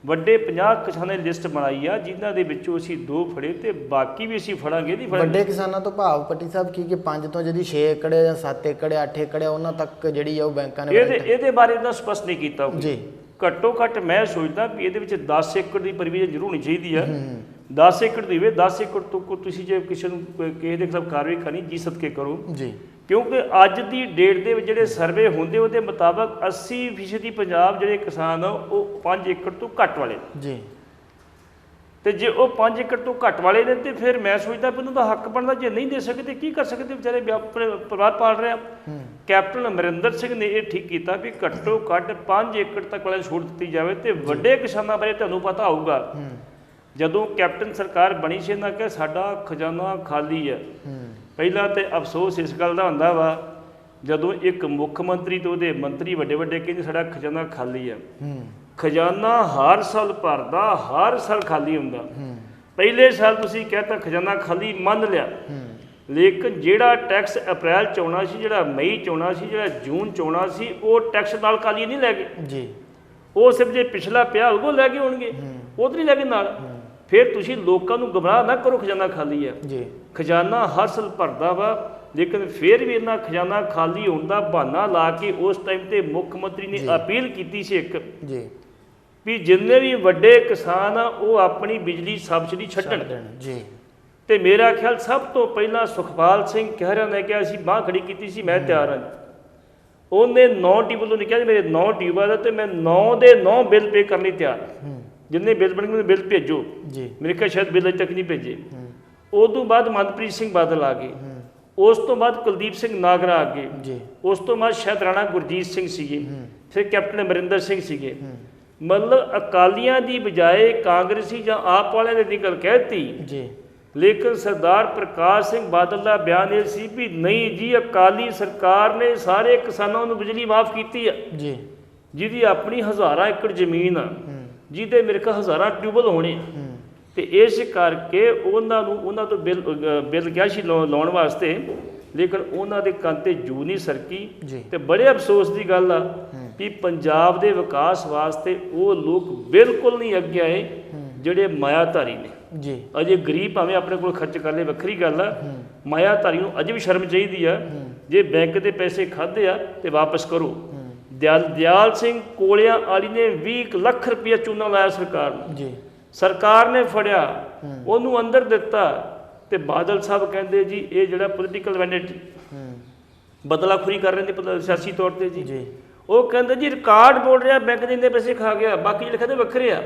ਵੱਡੇ 50 ਕਿਸਾਨਾਂ ਦੀ ਲਿਸਟ ਬਣਾਈ ਆ, ਜਿਨ੍ਹਾਂ ਦੇ ਵਿੱਚੋਂ ਅਸੀਂ 2 ਫੜੇ ਤੇ ਬਾਕੀ ਵੀ ਅਸੀਂ ਫੜਾਂਗੇ। ਨਹੀਂ ਫੜਾਂਗੇ ਵੱਡੇ ਕਿਸਾਨਾਂ ਤੋਂ ਭਾਵ ਪੱਟੀ ਸਾਹਿਬ ਕੀ ਕਿ 5 ਤੋਂ ਜਿਹੜੀ 6 ਏਕੜ ਜਾਂ 7 ਏਕੜ 8 ਏਕੜ ਉਹਨਾਂ ਤੱਕ ਜਿਹੜੀ ਆ ਉਹ ਬੈਂਕਾਂ ਨੇ ਇਹਦੇ ਬਾਰੇ ਤਾਂ ਸਪਸ਼ਟ ਨਹੀਂ ਕੀਤਾ ਜੀ। ਘੱਟੋ ਘੱਟ ਮੈਂ ਸੋਚਦਾ ਵੀ ਇਹਦੇ ਵਿੱਚ 10 ਏਕੜ ਦੀ ਪ੍ਰੋਵੀਜ਼ਨ ਜ਼ਰੂਰ ਹੋਣੀ ਚਾਹੀਦੀ ਆ। 10 ਏਕੜ ਦੀ ਹੋਵੇ, 10 ਏਕੜ ਤੋਂ ਤੁਸੀਂ ਜੇ ਕਿਸੇ ਨੂੰ ਕਿਸੇ ਦੇ ਖਿਲਾਫ ਕਾਰਵਾਈ ਕਰਨੀ ਜੀ ਸਦਕੇ ਕਰੋ ਜੀ, ਕਿਉਂਕਿ ਅੱਜ ਦੀ ਡੇਟ ਦੇ ਵਿੱਚ ਜਿਹੜੇ ਸਰਵੇ ਹੁੰਦੇ ਉਹਦੇ ਮੁਤਾਬਕ 80% ਪੰਜਾਬ ਜਿਹੜੇ ਕਿਸਾਨ ਆ ਉਹ 5 ਏਕੜ ਤੋਂ ਘੱਟ ਵਾਲੇ ਜੀ। ਤੇ ਜੇ ਉਹ 5 ਏਕੜ ਤੋਂ ਘੱਟ ਵਾਲੇ ਨੇ ਤੇ ਫਿਰ ਮੈਂ ਸੋਚਦਾ ਵੀ ਉਹਨਾਂ ਦਾ ਹੱਕ ਬਣਦਾ, ਜੇ ਨਹੀਂ ਦੇ ਸਕਦੇ ਕੀ ਕਰ ਸਕਦੇ ਵਿਚਾਰੇ, ਪਰਿਵਾਰ ਪਾਲ ਰਹੇ ਆ। ਕੈਪਟਨ ਅਮਰਿੰਦਰ ਸਿੰਘ ਨੇ ਇਹ ਠੀਕ ਕੀਤਾ ਵੀ ਘੱਟੋ ਘੱਟ 5 ਏਕੜ ਤੱਕ ਵਾਲੇ ਛੋਟ ਦਿੱਤੀ ਜਾਵੇ। ਤੇ ਵੱਡੇ ਕਿਸਾਨਾਂ ਬਾਰੇ ਤੁਹਾਨੂੰ ਪਤਾ ਹੋਊਗਾ, ਜਦੋਂ ਕੈਪਟਨ ਸਰਕਾਰ ਬਣੀ ਸੀ ਇਹਨਾਂ ਕਿਹਾ ਸਾਡਾ ਖਜ਼ਾਨਾ ਖਾਲੀ ਹੈ। ਪਹਿਲਾਂ ਤੇ ਅਫਸੋਸ ਇਸ ਗੱਲ ਦਾ ਹੁੰਦਾ ਵਾ ਜਦੋਂ ਇੱਕ ਮੁੱਖ ਮੰਤਰੀ ਤੇ ਉਹਦੇ ਮੰਤਰੀ ਵੱਡੇ ਵੱਡੇ ਕਹਿੰਦੇ ਸਾਡਾ ਖਜ਼ਾਨਾ ਖਾਲੀ ਹੈ। ਖਜ਼ਾਨਾ ਹਰ ਸਾਲ ਭਰਦਾ, ਹਰ ਸਾਲ ਖਾਲੀ ਹੁੰਦਾ। ਪਹਿਲੇ ਸਾਲ ਤੁਸੀਂ ਕਹਿਤਾ ਖਜ਼ਾਨਾ ਖਾਲੀ ਮੰਨ ਲਿਆ, ਲੇਕਿਨ ਜਿਹੜਾ ਟੈਕਸ ਅਪ੍ਰੈਲ 'ਚ ਆਉਣਾ ਸੀ, ਜਿਹੜਾ ਮਈ 'ਚ ਆਉਣਾ ਸੀ, ਜਿਹੜਾ ਜੂਨ 'ਚ ਆਉਣਾ ਸੀ, ਉਹ ਟੈਕਸ ਨਾਲ ਖਾਲੀ ਨਹੀਂ ਲੈ ਗਏ ਜੀ। ਉਹ ਸਿਰਫ ਜੇ ਪਿਛਲਾ ਪਿਆ ਉਹ ਲੈ ਕੇ ਹੋਣਗੇ, ਉਹ ਤਾਂ ਨਹੀਂ ਲੈ ਕੇ ਨਾਲ। ਫਿਰ ਤੁਸੀਂ ਲੋਕਾਂ ਨੂੰ ਗੁੰਮਰਾਹ ਨਾ ਕਰੋ ਖਜ਼ਾਨਾ ਖਾਲੀ ਆ। ਜੀ ਖਜ਼ਾਨਾ ਹਰ ਸਾਲ ਭਰਦਾ ਵਾ, ਲੇਕਿਨ ਫਿਰ ਵੀ ਇਹਨਾਂ ਖਜ਼ਾਨਾ ਖਾਲੀ ਹੋਣ ਦਾ ਬਹਾਨਾ ਲਾ ਕੇ ਉਸ ਟਾਈਮ ਤੇ ਮੁੱਖ ਮੰਤਰੀ ਨੇ ਅਪੀਲ ਕੀਤੀ ਸੀ ਇੱਕ, ਜੀ ਵੀ ਜਿੰਨੇ ਵੀ ਵੱਡੇ ਕਿਸਾਨ ਆ ਉਹ ਆਪਣੀ ਬਿਜਲੀ ਸਬਸਿਡੀ ਛੱਡਣ। ਜੀ ਤੇ ਮੇਰਾ ਖਿਆਲ ਸਭ ਤੋਂ ਪਹਿਲਾਂ ਸੁਖਪਾਲ ਸਿੰਘ ਖਹਿਰਾ ਨੇ ਕਿਹਾ ਸੀ, ਬਾਂਹ ਖੜੀ ਕੀਤੀ ਸੀ, ਮੈਂ ਤਿਆਰ ਹਾਂ। ਉਹਨੇ 9 ਟਿਊਬਵੈੱਲ ਨੂੰ ਕਿਹਾ ਮੇਰੇ 9 ਟਿਊਬਵੈੱਲ ਤੇ ਮੈਂ 9 ਦੇ 9 ਬਿੱਲ ਪੇ ਕਰਨ ਲਈ ਤਿਆਰ, ਜਿੰਨੇ ਬਿੱਲ ਬਣਨਗੇ ਬਿੱਲ ਭੇਜੋ। ਜੀ ਮੇਰੇ ਖਿਆਲ ਸ਼ਾਇਦ ਬਿੱਲ ਅਜੇ ਤੱਕ ਨਹੀਂ ਭੇਜੇ। ਉਦੋਂ ਬਾਅਦ ਮਨਪ੍ਰੀਤ ਸਿੰਘ ਬਾਦਲ ਆ ਗਏ, ਉਸ ਤੋਂ ਬਾਅਦ ਕੁਲਦੀਪ ਸਿੰਘ ਨਾਗਰਾ ਆ ਗਏ, ਜੀ ਉਸ ਤੋਂ ਬਾਅਦ ਸ਼ਾਇਦ ਰਾਣਾ ਗੁਰਜੀਤ ਸਿੰਘ ਸੀਗੇ, ਫਿਰ ਕੈਪਟਨ ਅਮਰਿੰਦਰ ਸਿੰਘ ਸੀਗੇ। ਮਤਲਬ ਅਕਾਲੀਆਂ ਦੀ ਬਜਾਏ ਕਾਂਗਰਸੀ ਜਾਂ ਆਪ ਵਾਲਿਆਂ ਨੇ ਨਿਕਲ ਕਹਿਤੀ। ਜੀ ਲੇਕਿਨ ਸਰਦਾਰ ਪ੍ਰਕਾਸ਼ ਸਿੰਘ ਬਾਦਲ ਦਾ ਬਿਆਨ ਇਹ ਸੀ ਵੀ ਨਹੀਂ ਜੀ, ਅਕਾਲੀ ਸਰਕਾਰ ਨੇ ਸਾਰੇ ਕਿਸਾਨਾਂ ਨੂੰ ਬਿਜਲੀ ਮਾਫ ਕੀਤੀ ਆ, ਜੀ ਜਿਹਦੀ ਆਪਣੀ ਹਜ਼ਾਰਾਂ ਏਕੜ ਜ਼ਮੀਨ ਆ, ਜਿਹਦੇ ਮੇਰੇ ਕੋਲ ਹਜ਼ਾਰਾਂ ਟਿਊਬਵੈੱਲ ਹੋਣੇ ਆ। ਤੇ ਇਸ ਕਰਕੇ ਉਹਨਾਂ ਤੋਂ ਬਿੱਲ ਕਿਹਾ ਸੀ ਲਾਉਣ ਵਾਸਤੇ, ਲੇਕਿਨ ਉਹਨਾਂ ਦੇ ਕੰਨ ਤੇ ਜੂ ਨਹੀਂ ਸਰਕੀ। ਤੇ ਬੜੇ ਅਫਸੋਸ ਦੀ ਗੱਲ ਆ ਵੀ ਪੰਜਾਬ ਦੇ ਵਿਕਾਸ ਵਾਸਤੇ ਉਹ ਲੋਕ ਬਿਲਕੁਲ ਨਹੀਂ ਅੱਗੇ ਆਏ ਜਿਹੜੇ ਮਾਇਆਧਾਰੀ ਨੇ। ਜੀ ਅਜੇ ਗਰੀਬ ਭਾਵੇਂ ਆਪਣੇ ਕੋਲ ਖਰਚ ਕਰ ਲਏ, ਵੱਖਰੀ ਗੱਲ ਆ, ਮਾਇਆਧਾਰੀ ਨੂੰ ਅਜੇ ਵੀ ਸ਼ਰਮ ਚਾਹੀਦੀ ਆ। ਜੇ ਬੈਂਕ ਦੇ ਪੈਸੇ ਖਾਦੇ ਆ ਤੇ ਵਾਪਸ ਕਰੋ। ਦਿਆਲ ਸਿੰਘ ਕੋਲਿਆਂ ਵਾਲੀ ਨੇ 20 ਲੱਖ ਰੁਪਇਆ ਚੂਨਾ ਲਾਇਆ ਸਰਕਾਰ ਨੂੰ, ਜੀ ਸਰਕਾਰ ਨੇ ਫੜਿਆ, ਉਹਨੂੰ ਅੰਦਰ ਦਿੱਤਾ। ਤੇ ਬਾਦਲ ਸਾਹਿਬ ਕਹਿੰਦੇ ਜੀ ਇਹ ਜਿਹੜਾ ਪੋਲੀਟੀਕਲ ਵੈਨਿਟੀ ਬਦਲਾਖੋਰੀ ਕਰ ਰਹੇ ਨੇ ਸਿਆਸੀ ਤੌਰ ਤੇ ਜੀ। ਉਹ ਕਹਿੰਦੇ ਜੀ ਰਿਕਾਰਡ ਬੋਲ ਰਿਹਾ ਬੈਂਕ ਦੇ ਇੰਨੇ ਪੈਸੇ ਖਾ ਗਿਆ, ਬਾਕੀ ਜਿਹੜੇ ਕਹਿੰਦੇ ਵੱਖਰੇ ਆ।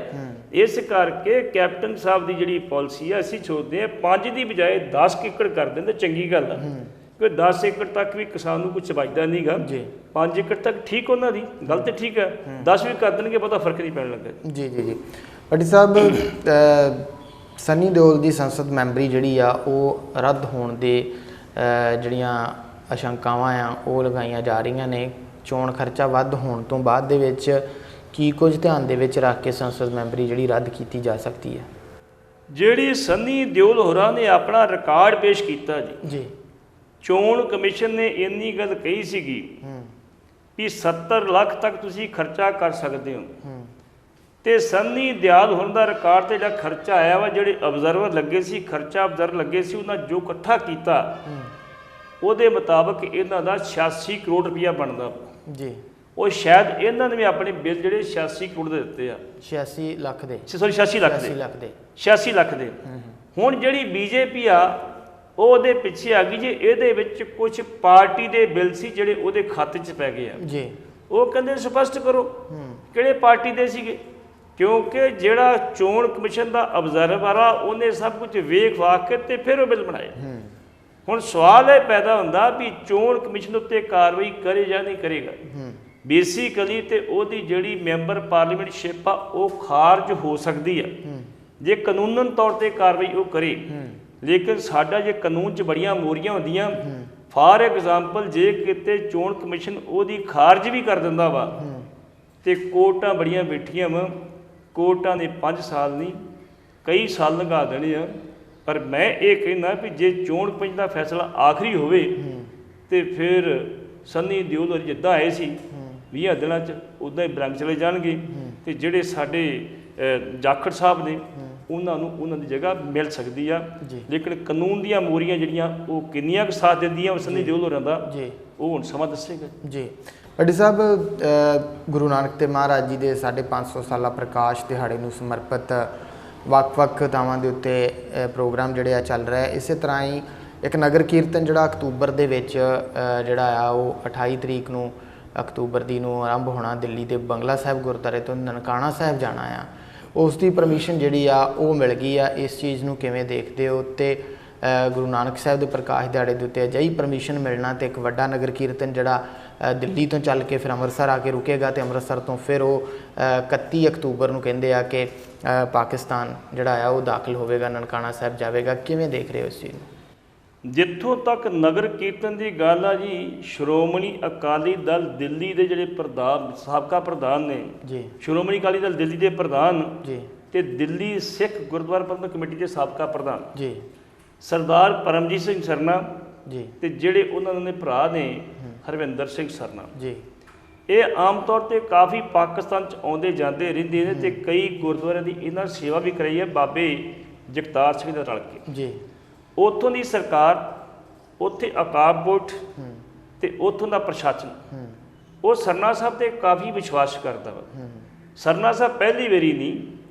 ਇਸ ਕਰਕੇ ਕੈਪਟਨ ਸਾਹਿਬ ਦੀ ਜਿਹੜੀ ਪਾਲਿਸੀ ਆ, ਅਸੀਂ ਸੋਚਦੇ ਹਾਂ 5 ਦੀ ਬਜਾਏ 10 ਏਕੜ ਕਰ ਦਿੰਦੇ ਚੰਗੀ ਗੱਲ ਆ, ਕਿਉਂਕਿ 10 ਏਕੜ ਤੱਕ ਵੀ ਕਿਸਾਨ ਨੂੰ ਕੁਝ ਬਚਦਾ ਨਹੀਂ ਗਾ। 5 ਏਕੜ ਤੱਕ ਠੀਕ ਉਹਨਾਂ ਦੀ ਗੱਲ ਤੇ ਠੀਕ ਹੈ, 10 ਵੀ ਕਰ ਦੇਣਗੇ ਪਤਾ ਫਰਕ ਨਹੀਂ ਪੈਣ ਲੱਗਾ। ਜੀ ਜੀ ਜੀ ਭੱਟੀ ਸਾਹਿਬ, ਸਨੀ ਦਿਓਲ ਦੀ ਸੰਸਦ ਮੈਂਬਰੀ ਜਿਹੜੀ ਆ ਉਹ ਰੱਦ ਹੋਣ ਦੇ ਜਿਹੜੀਆਂ ਆਸ਼ੰਕਾਵਾਂ ਆ ਉਹ ਲਗਾਈਆਂ ਜਾ ਰਹੀਆਂ ਨੇ। ਚੋਣ ਖਰਚਾ ਵੱਧ ਹੋਣ ਤੋਂ ਬਾਅਦ ਦੇ ਵਿੱਚ ਕੀ ਕੁਝ ਧਿਆਨ ਦੇ ਵਿੱਚ ਰੱਖ ਕੇ ਸੰਸਦ ਮੈਂਬਰੀ ਜਿਹੜੀ ਰੱਦ ਕੀਤੀ ਜਾ ਸਕਦੀ ਹੈ? ਜਿਹੜੀ ਸਨੀ ਦਿਓਲ ਹੋਰਾਂ ਨੇ ਆਪਣਾ ਰਿਕਾਰਡ ਪੇਸ਼ ਕੀਤਾ ਜੀ, ਚੋਣ ਕਮਿਸ਼ਨ ਨੇ ਇੰਨੀ ਗੱਲ ਕਹੀ ਸੀਗੀ ਵੀ 70 ਲੱਖ ਤੱਕ ਤੁਸੀਂ ਖਰਚਾ ਕਰ ਸਕਦੇ ਹੋ। ਤੇ ਸਨੀ ਦਿਓਲ ਹੋਰਾਂ ਦਾ ਰਿਕਾਰਡ ਤੇ ਜਿਹੜਾ ਖਰਚਾ ਆਇਆ ਵਾ, ਜਿਹੜੇ ਅਬਜ਼ਰਵਰ ਲੱਗੇ ਸੀ, ਖਰਚਾ ਅਬਜ਼ਰਵਰ ਲੱਗੇ ਸੀ, ਉਹਨਾਂ ਜੋ ਇਕੱਠਾ ਕੀਤਾ ਉਹਦੇ ਮੁਤਾਬਕ ਇਹਨਾਂ ਦਾ 86 ਕਰੋੜ ਰੁਪਇਆ ਬਣਦਾ ਜੀ। ਉਹ ਸ਼ਾਇਦ ਇਹਨਾਂ ਨੇ ਵੀ ਆਪਣੇ ਬਿੱਲ ਜਿਹੜੇ 86 ਕਰੋੜ ਦੇ ਦਿੱਤੇ ਆ, 86 ਲੱਖ ਦੇ, ਸੌਰੀ 86 ਲੱਖ ਦੇ 86 ਲੱਖ ਦੇ। ਹੁਣ ਜਿਹੜੀ ਬੀਜੇਪੀ ਆ ਉਹ ਉਹਦੇ ਪਿੱਛੇ ਆ ਗਈ ਜੀ। ਇਹਦੇ ਵਿੱਚ ਕੁਝ ਪਾਰਟੀ ਦੇ ਬਿੱਲ ਸੀ ਜਿਹੜੇ ਉਹਦੇ ਖਾਤੇ 'ਚ ਪੈ ਗਏ ਆ ਜੀ। ਉਹ ਕਹਿੰਦੇ ਸਪਸ਼ਟ ਕਰੋ ਕਿਹੜੇ ਪਾਰਟੀ ਦੇ ਸੀਗੇ, ਕਿਉਂਕਿ ਜਿਹੜਾ ਚੋਣ ਕਮਿਸ਼ਨ ਦਾ ਅਬਜ਼ਰਵਰ ਆ ਉਹਨੇ ਸਭ ਕੁਝ ਵੇਖ ਵਾਖ ਕੇ ਤੇ ਫਿਰ ਉਹ ਬਿੱਲ ਬਣਾਏ। ਹੁਣ ਸਵਾਲ ਇਹ ਪੈਦਾ ਹੁੰਦਾ ਵੀ ਚੋਣ ਕਮਿਸ਼ਨ ਉੱਤੇ ਕਾਰਵਾਈ ਕਰੇ ਜਾਂ ਨਹੀਂ ਕਰੇਗਾ। ਬੇਸਿਕਲੀ ਤੇ ਉਹਦੀ ਜਿਹੜੀ ਮੈਂਬਰ ਪਾਰਲੀਮੈਂਟਸ਼ਿਪ ਆ ਉਹ ਖਾਰਜ ਹੋ ਸਕਦੀ ਆ ਜੇ ਕਾਨੂੰਨਨ ਤੌਰ ਤੇ ਕਾਰਵਾਈ ਉਹ ਕਰੇ। ਲੇਕਿਨ ਸਾਡਾ ਜੇ ਕਾਨੂੰਨ 'ਚ ਬੜੀਆਂ ਮੋਰੀਆਂ ਹੁੰਦੀਆਂ, ਫਾਰ ਐਗਜ਼ਾਮਪਲ ਜੇ ਕਿਤੇ ਚੋਣ ਕਮਿਸ਼ਨ ਉਹਦੀ ਖਾਰਜ ਵੀ ਕਰ ਦਿੰਦਾ ਵਾ ਤੇ ਕੋਰਟਾਂ ਬੜੀਆਂ ਬੈਠੀਆਂ ਵਾ, ਕੋਰਟਾਂ ਨੇ 5 ਸਾਲ ਨਹੀਂ ਕਈ ਸਾਲ ਲੰਘਾ ਦੇਣੇ ਆ। ਪਰ ਮੈਂ ਇਹ ਕਹਿੰਦਾ ਵੀ ਜੇ ਚੋਣ ਕਮਿਸ਼ਨ ਦਾ ਫੈਸਲਾ ਆਖਰੀ ਹੋਵੇ ਤੇ ਫਿਰ ਸਨੀ ਦਿਓਲ ਜਿੱਦਾਂ ਆਏ ਸੀ 20 ਦਿਨਾਂ 'ਚ ਉੱਦਾਂ ਹੀ ਬਲੰਕ ਚਲੇ ਜਾਣਗੇ ਤੇ ਜਿਹੜੇ ਸਾਡੇ ਜਾਖੜ ਸਾਹਿਬ ਨੇ ਉਹਨਾਂ ਨੂੰ ਉਹਨਾਂ ਦੀ ਜਗ੍ਹਾ ਮਿਲ ਸਕਦੀ ਆ। ਲੇਕਿਨ ਕਾਨੂੰਨ ਦੀਆਂ ਮੋਰੀਆਂ ਜਿਹੜੀਆਂ ਉਹ ਕਿੰਨੀਆਂ ਕੁ ਸਾਥ ਦਿੰਦੀਆਂ ਸਨੀ ਦਿਓਲ ਹੋਰਾਂ ਦਾ, ਉਹ ਹੁਣ ਸਮਾਂ ਦੱਸੇਗਾ ਜੀ। ਭੱਟੀ ਸਾਹਿਬ, ਗੁਰੂ ਨਾਨਕ ਦੇਵ ਮਹਾਰਾਜ ਜੀ ਦੇ 550 ਸਾਲਾ ਪ੍ਰਕਾਸ਼ ਦਿਹਾੜੇ ਨੂੰ ਸਮਰਪਿਤ ਵੱਖ-ਵੱਖ ਥਾਵਾਂ ਦੇ ਉੱਤੇ ਪ੍ਰੋਗਰਾਮ ਜਿਹੜੇ ਆ ਚੱਲ ਰਿਹਾ। ਇਸੇ ਤਰ੍ਹਾਂ ਹੀ ਇੱਕ ਨਗਰ ਕੀਰਤਨ ਜਿਹੜਾ ਅਕਤੂਬਰ ਦੇ ਵਿੱਚ ਜਿਹੜਾ ਆ ਉਹ 28 ਤਰੀਕ ਨੂੰ ਅਕਤੂਬਰ ਦੀ ਨੂੰ ਆਰੰਭ ਹੋਣਾ। ਦਿੱਲੀ ਦੇ ਬੰਗਲਾ ਸਾਹਿਬ ਗੁਰਦੁਆਰੇ ਤੋਂ ਨਨਕਾਣਾ ਸਾਹਿਬ ਜਾਣਾ ਆ, ਉਸ ਦੀ ਪਰਮਿਸ਼ਨ ਜਿਹੜੀ ਆ ਉਹ ਮਿਲ ਗਈ ਆ। ਇਸ ਚੀਜ਼ ਨੂੰ ਕਿਵੇਂ ਦੇਖਦੇ ਹੋ? ਤੇ ਗੁਰੂ ਨਾਨਕ ਸਾਹਿਬ ਦੇ ਪ੍ਰਕਾਸ਼ ਦਿਹਾੜੇ ਦੇ ਉੱਤੇ ਅਜਿਹੀ ਪਰਮਿਸ਼ਨ ਮਿਲਣਾ ਤੇ ਇੱਕ ਵੱਡਾ ਨਗਰ ਕੀਰਤਨ ਜਿਹੜਾ ਦਿੱਲੀ ਤੋਂ ਚੱਲ ਕੇ ਫਿਰ ਅੰਮ੍ਰਿਤਸਰ ਆ ਕੇ ਰੁਕੇਗਾ ਤੇ ਅੰਮ੍ਰਿਤਸਰ ਤੋਂ ਫਿਰ ਉਹ 31 ਅਕਤੂਬਰ ਨੂੰ ਕਹਿੰਦੇ ਆ ਕਿ ਪਾਕਿਸਤਾਨ ਜਿਹੜਾ ਆ ਉਹ ਦਾਖਲ ਹੋਵੇਗਾ, ਨਨਕਾਣਾ ਸਾਹਿਬ ਜਾਵੇਗਾ। ਕਿਵੇਂ ਦੇਖ ਰਹੇ ਹੋ ਇਸ ਚੀਜ਼ ਨੂੰ? ਜਿੱਥੋਂ ਤੱਕ ਨਗਰ ਕੀਰਤਨ ਦੀ ਗੱਲ ਆ ਜੀ, ਸ਼੍ਰੋਮਣੀ ਅਕਾਲੀ ਦਲ ਦਿੱਲੀ ਦੇ ਜਿਹੜੇ ਪ੍ਰਧਾਨ, ਸਾਬਕਾ ਪ੍ਰਧਾਨ ਨੇ ਜੀ, ਸ਼੍ਰੋਮਣੀ ਅਕਾਲੀ ਦਲ ਦਿੱਲੀ ਦੇ ਪ੍ਰਧਾਨ ਜੀ, ਤੇ ਦਿੱਲੀ ਸਿੱਖ ਗੁਰਦੁਆਰਾ ਪ੍ਰਬੰਧਕ ਕਮੇਟੀ ਦੇ ਸਾਬਕਾ ਪ੍ਰਧਾਨ ਜੀ ਸਰਦਾਰ ਪਰਮਜੀਤ ਸਿੰਘ ਸਰਨਾ ਜੀ, ਤੇ ਜਿਹੜੇ ਉਹਨਾਂ ਦੇ ਭਰਾ ਨੇ ਹਰਵਿੰਦਰ ਸਿੰਘ ਸਰਨਾ ਜੀ, ਇਹ ਆਮ ਤੌਰ ਤੇ ਕਾਫੀ ਪਾਕਿਸਤਾਨ ਚ ਆਉਂਦੇ ਜਾਂਦੇ ਰਹਿੰਦੇ ਨੇ ਤੇ ਕਈ ਗੁਰਦੁਆਰਿਆਂ ਦੀ ਇਹਨਾਂ ਸੇਵਾ ਵੀ ਕਰਾਈ ਹੈ ਬਾਬੇ ਜਗਤਾਰ ਸਿੰਘ ਦੇ ਰਲ ਕੇ ਜੀ। ਉੱਥੋਂ ਦੀ ਸਰਕਾਰ, ਉੱਥੇ ਅਕਾਬ ਬੋਰਡ ਤੇ ਉੱਥੋਂ ਦਾ ਪ੍ਰਸ਼ਾਸਨ ਉਹ ਸਰਨਾ ਸਾਹਿਬ ਤੇ ਕਾਫੀ ਵਿਸ਼ਵਾਸ ਕਰਦਾ ਵਾ। ਸਰਨਾ ਸਾਹਿਬ ਪਹਿਲੀ ਵਾਰੀ ਨਹੀਂ,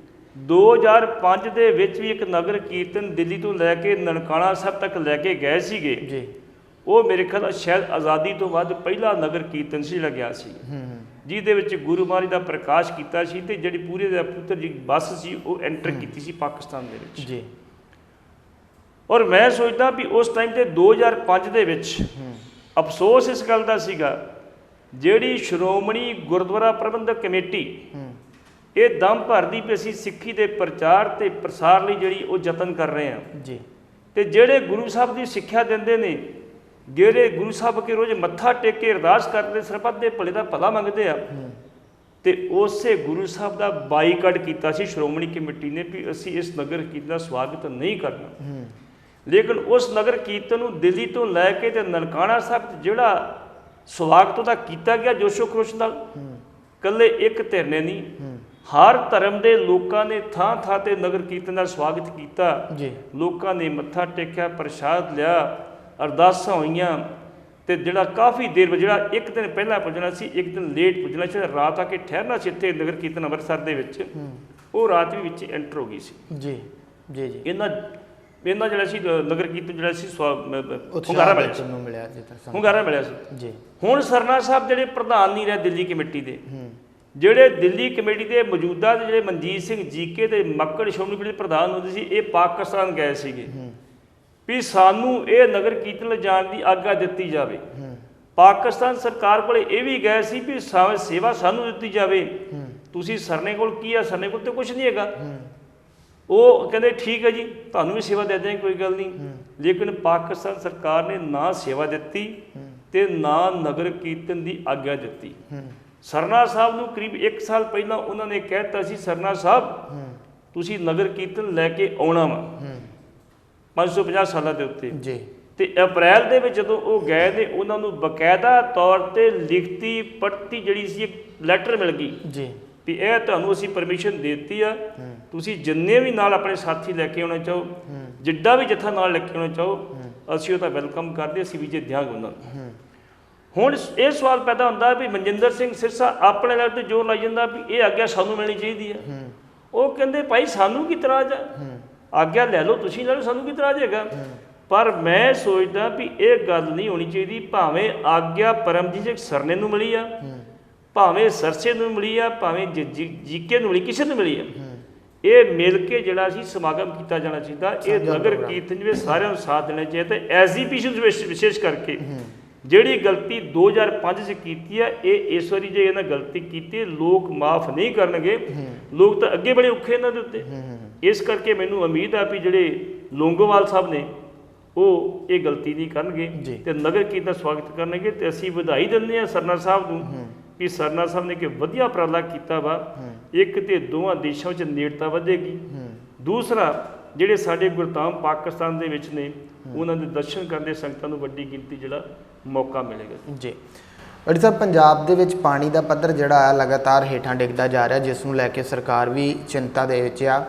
2005 ਦੇ ਵਿੱਚ ਵੀ ਇੱਕ ਨਗਰ ਕੀਰਤਨ ਦਿੱਲੀ ਤੋਂ ਲੈ ਕੇ ਨਨਕਾਣਾ ਸਾਹਿਬ ਤੱਕ ਲੈ ਕੇ ਗਏ ਸੀਗੇ ਜੀ। ਉਹ ਮੇਰੇ ਖਿਆਲ ਸ਼ਾਇਦ ਆਜ਼ਾਦੀ ਤੋਂ ਬਾਅਦ ਪਹਿਲਾ ਨਗਰ ਕੀਰਤਨ ਸੀ ਲੱਗਿਆ ਸੀ, ਜਿਹਦੇ ਵਿੱਚ ਗੁਰੂ ਮਹਾਰਾਜ ਦਾ ਪ੍ਰਕਾਸ਼ ਕੀਤਾ ਸੀ ਤੇ ਜਿਹੜੀ ਪੂਰੇ ਦਾ ਪੁੱਤਰ ਜੀ ਬੱਸ ਸੀ ਉਹ ਐਂਟਰ ਕੀਤੀ ਸੀ ਪਾਕਿਸਤਾਨ ਦੇ ਵਿੱਚ ਜੀ। ਔਰ ਮੈਂ ਸੋਚਦਾ ਵੀ ਉਸ ਟਾਈਮ ਤੇ 2005 ਦੇ ਵਿੱਚ ਅਫਸੋਸ ਇਸ ਗੱਲ ਦਾ ਸੀਗਾ, ਜਿਹੜੀ ਸ਼੍ਰੋਮਣੀ ਗੁਰਦੁਆਰਾ ਪ੍ਰਬੰਧਕ ਕਮੇਟੀ ਇਹ ਦਮ ਭਰਦੀ ਵੀ ਅਸੀਂ ਸਿੱਖੀ ਦੇ ਪ੍ਰਚਾਰ ਤੇ ਪ੍ਰਸਾਰ ਲਈ ਜਿਹੜੀ ਉਹ ਯਤਨ ਕਰ ਰਹੇ ਹਾਂ ਜੀ। ਤੇ ਜਿਹੜੇ ਗੁਰੂ ਸਾਹਿਬ ਦੀ ਸਿੱਖਿਆ ਦਿੰਦੇ ਨੇ, ਜਿਹੜੇ ਗੁਰੂ ਸਾਹਿਬ ਕੇ ਰੋਜ਼ ਮੱਥਾ ਟੇਕ ਕੇ ਅਰਦਾਸ ਕਰਦੇ ਸਰਬੱਤ ਦੇ ਭਲੇ ਦਾ ਭਲਾ ਮੰਗਦੇ ਆ, ਤੇ ਉਸੇ ਗੁਰੂ ਸਾਹਿਬ ਦਾ ਬਾਈਕਾਟ ਕੀਤਾ ਸੀ ਸ਼੍ਰੋਮਣੀ ਕਮੇਟੀ ਨੇ ਵੀ ਅਸੀਂ ਇਸ ਨਗਰ ਕੀਰਤਨ ਦਾ ਸਵਾਗਤ ਨਹੀਂ ਕਰਨਾ। ਲੇਕਿਨ ਉਸ ਨਗਰ ਕੀਰਤਨ ਨੂੰ ਦਿੱਲੀ ਤੋਂ ਲੈ ਕੇ ਤੇ ਨਨਕਾਣਾ ਸਾਹਿਬ ਜਿਹੜਾ ਸਵਾਗਤ ਉਹਦਾ ਕੀਤਾ ਗਿਆ ਜੋਸ਼ੋ ਖਰੋਸ਼ ਨਾਲ, ਇਕੱਲੇ ਇੱਕ ਧਿਰ ਨੇ ਨਹੀਂ, ਹਰ ਧਰਮ ਦੇ ਲੋਕਾਂ ਨੇ ਥਾਂ ਥਾਂ ਤੇ ਨਗਰ ਕੀਰਤਨ ਦਾ ਸਵਾਗਤ ਕੀਤਾ ਜੀ। ਲੋਕਾਂ ਨੇ ਮੱਥਾ ਟੇਕਿਆ, ਪ੍ਰਸ਼ਾਦ ਲਿਆ, ਅਰਦਾਸਾਂ ਹੋਈਆਂ ਤੇ ਜਿਹੜਾ ਕਾਫੀ ਦੇਰ ਜਿਹੜਾ ਇੱਕ ਦਿਨ ਪਹਿਲਾਂ ਪੁੱਜਣਾ ਸੀ, ਇੱਕ ਦਿਨ ਲੇਟ ਪੁੱਜਣਾ ਸੀ, ਰਾਤ ਆ ਕੇ ਠਹਿਰਨਾ ਸੀ ਇੱਥੇ ਨਗਰ ਕੀਰਤਨ ਅੰਮ੍ਰਿਤਸਰ ਦੇ ਵਿੱਚ, ਉਹ ਰਾਤ ਵੀ ਵਿੱਚ ਐਂਟਰ ਹੋ ਗਈ ਸੀ। ਜੀ ਜੀ ਜੀ। ਇਹਨਾਂ ਜਿਹੜਾ ਸੀ ਨਗਰ ਕੀਰਤਨ ਜਿਹੜਾ ਸੀ ਹੁੰਗਾਰਾ ਮਿਲਿਆ ਸੀ, ਹੁੰਗਾਰਾ ਮਿਲਿਆ ਸੀ ਜੀ। ਹੁਣ ਸਰਨਾ ਸਾਹਿਬ ਜਿਹੜੇ ਪ੍ਰਧਾਨ ਨਹੀਂ ਰਹੇ ਦਿੱਲੀ ਕਮੇਟੀ ਦੇ, ਜਿਹੜੇ ਦਿੱਲੀ ਕਮੇਟੀ ਦੇ ਮੌਜੂਦਾ ਜਿਹੜੇ ਮਨਜੀਤ ਸਿੰਘ ਜੀਕੇ ਤੇ ਮੱਕੜ ਸ਼੍ਰੋਮਣੀ ਕਮੇਟੀ ਦੇ ਪ੍ਰਧਾਨ ਹੁੰਦੇ ਸੀ, ਇਹ ਪਾਕਿਸਤਾਨ ਗਏ ਸੀਗੇ ਵੀ ਸਾਨੂੰ ਇਹ ਨਗਰ ਕੀਰਤਨ ਲਿਜਾਣ ਦੀ ਆਗਿਆ ਦਿੱਤੀ ਜਾਵੇ। ਪਾਕਿਸਤਾਨ ਸਰਕਾਰ ਕੋਲ ਇਹ ਵੀ ਗਏ ਸੀ ਵੀ ਸੇਵਾ ਸਾਨੂੰ ਦਿੱਤੀ ਜਾਵੇ, ਤੁਸੀਂ ਸਰਨੇ ਕੋਲ ਕੀ ਆ, ਸਰਨੇ ਕੋਲ ਤੇ ਕੁਝ ਨਹੀਂ ਹੈਗਾ। ਉਹ ਕਹਿੰਦੇ ਠੀਕ ਹੈ ਜੀ ਤੁਹਾਨੂੰ ਵੀ ਸੇਵਾ ਦੇ ਦਿਆਂਗੇ, ਕੋਈ ਗੱਲ ਨਹੀਂ। ਲੇਕਿਨ ਪਾਕਿਸਤਾਨ ਸਰਕਾਰ ਨੇ ਨਾ ਸੇਵਾ ਦਿੱਤੀ ਤੇ ਨਾ ਨਗਰ ਕੀਰਤਨ ਦੀ ਆਗਿਆ ਦਿੱਤੀ। ਸਰਨਾ ਸਾਹਿਬ ਨੂੰ ਕਰੀਬ 1 ਸਾਲ ਪਹਿਲਾਂ ਉਹਨਾਂ ਨੇ ਕਹਿ ਦਿੱਤਾ ਸੀ, ਸਰਨਾ ਸਾਹਿਬ ਤੁਸੀਂ ਨਗਰ ਕੀਰਤਨ ਲੈ ਕੇ ਆਉਣਾ ਵਾ 550 ਸਾਲਾਂ ਦੇ ਉੱਤੇ ਜੀ। ਤੇ ਅਪ੍ਰੈਲ ਦੇ ਵਿੱਚ ਜਦੋਂ ਉਹ ਗਏ ਨੇ, ਉਹਨਾਂ ਨੂੰ ਬਕਾਇਦਾ ਤੌਰ ਤੇ ਲਿਖਤੀ ਪੜਤੀ ਜਿਹੜੀ ਸੀ ਇੱਕ ਲੈਟਰ ਮਿਲ ਗਈ ਜੀ ਵੀ ਇਹ ਤੁਹਾਨੂੰ ਅਸੀਂ ਪਰਮਿਸ਼ਨ ਦੇ ਦਿੱਤੀ ਆ, ਤੁਸੀਂ ਜਿੰਨੇ ਵੀ ਨਾਲ ਆਪਣੇ ਸਾਥੀ ਲੈ ਕੇ ਆਉਣਾ ਚਾਹੋ, ਜਿੱਡਾ ਵੀ ਜੱਥਾ ਨਾਲ ਲੈ ਕੇ ਆਉਣਾ ਚਾਹੋ, ਅਸੀਂ ਉਹਦਾ ਵੈਲਕਮ ਕਰਦੇ, ਅਸੀਂ ਵੀ ਜੇ ਦਿਆਂਗੇ ਉਹਨਾਂ ਨੂੰ। ਹੁਣ ਇਹ ਸਵਾਲ ਪੈਦਾ ਹੁੰਦਾ ਵੀ ਮਨਜਿੰਦਰ ਸਿੰਘ ਸਿਰਸਾ ਆਪਣੇ ਲੈਵਲ ਤੇ ਜ਼ੋਰ ਲਾਈ ਜਾਂਦਾ ਵੀ ਇਹ ਆਗਿਆ ਸਾਨੂੰ ਮਿਲਣੀ ਚਾਹੀਦੀ ਆ। ਉਹ ਕਹਿੰਦੇ ਭਾਈ ਸਾਨੂੰ ਕੀ ਇਤਰਾਜ਼ ਆ, ਆਗਿਆ ਲੈ ਲਓ, ਤੁਸੀਂ ਲੈ ਲਓ, ਸਾਨੂੰ ਕੀ ਇਤਰਾਜ਼ ਹੈਗਾ। ਪਰ ਮੈਂ ਸੋਚਦਾ ਵੀ ਇਹ ਗੱਲ ਨਹੀਂ ਹੋਣੀ ਚਾਹੀਦੀ, ਭਾਵੇਂ ਆਗਿਆ ਪਰਮਜੀਤ ਸਰਨੇ ਨੂੰ ਮਿਲੀ ਆ, ਭਾਵੇਂ ਸਰਸੇ ਨੂੰ ਮਿਲੀ ਆ, ਭਾਵੇਂ ਜੀਕੇ ਨੂੰ ਮਿਲੀ, ਕਿਸੇ ਨੂੰ ਮਿਲੀ ਆ, ਇਹ ਮਿਲ ਕੇ ਜਿਹੜਾ ਸੀ ਸਮਾਗਮ ਕੀਤਾ ਜਾਣਾ ਚਾਹੀਦਾ। ਇਹ ਨਗਰ ਕੀਰਤਨ ਜਿਵੇਂ ਸਾਰਿਆਂ ਨੂੰ ਸਾਥ ਦੇਣਾ ਚਾਹੀਦਾ। ਐਗਜ਼ੀਬਿਸ਼ਨ ਵਿਸ਼ੇਸ਼ ਕਰਕੇ ਜਿਹੜੀ ਗਲਤੀ 2005 'ਚ ਕੀਤੀ ਆ, ਇਹ ਇਸ ਵਾਰੀ ਜੇ ਇਹਨਾਂ ਗਲਤੀ ਕੀਤੀ ਲੋਕ ਮਾਫ ਨਹੀਂ ਕਰਨਗੇ। ਲੋਕ ਤਾਂ ਅੱਗੇ ਬੜੇ ਔਖੇ ਇਹਨਾਂ ਦੇ ਉੱਤੇ। ਇਸ ਕਰਕੇ ਮੈਨੂੰ ਉਮੀਦ ਆ ਵੀ ਜਿਹੜੇ ਲੌਂਗੋਵਾਲ ਸਾਹਿਬ ਨੇ ਉਹ ਇਹ ਗਲਤੀ ਨਹੀਂ ਕਰਨਗੇ ਤੇ ਨਗਰ ਕੀਰਤਨ ਦਾ ਸਵਾਗਤ ਕਰਨਗੇ। ਤੇ ਅਸੀਂ ਵਧਾਈ ਦਿੰਦੇ ਹਾਂ ਸਰਨਾ ਸਾਹਿਬ ਨੂੰ ਕਿ ਸਰਨਾ ਸਾਹਿਬ ਨੇ ਕਿ ਵਧੀਆ ਉਪਰਾਲਾ ਕੀਤਾ ਵਾ। ਇੱਕ ਤੇ ਦੋਵਾਂ ਦੇਸ਼ਾਂ ਵਿੱਚ ਨੇੜਤਾ ਵਧੇਗੀ, ਦੂਸਰਾ ਜਿਹੜੇ ਸਾਡੇ ਗੁਰਧਾਮ ਪਾਕਿਸਤਾਨ ਦੇ ਵਿੱਚ ਨੇ ਉਹਨਾਂ ਦੇ ਦਰਸ਼ਨ ਕਰਨ ਦੇ ਸੰਗਤਾਂ ਨੂੰ ਵੱਡੀ ਗਿਣਤੀ ਜਿਹੜਾ ਮੌਕਾ ਮਿਲੇਗਾ ਜੀ। ਬੜੀ ਸਾਹਿਬ, ਪੰਜਾਬ ਦੇ ਵਿੱਚ ਪਾਣੀ ਦਾ ਪੱਧਰ ਜਿਹੜਾ ਆ ਲਗਾਤਾਰ ਹੇਠਾਂ ਡਿੱਗਦਾ ਜਾ ਰਿਹਾ, ਜਿਸ ਨੂੰ ਲੈ ਕੇ ਸਰਕਾਰ ਵੀ ਚਿੰਤਾ ਦੇ ਵਿੱਚ ਆ।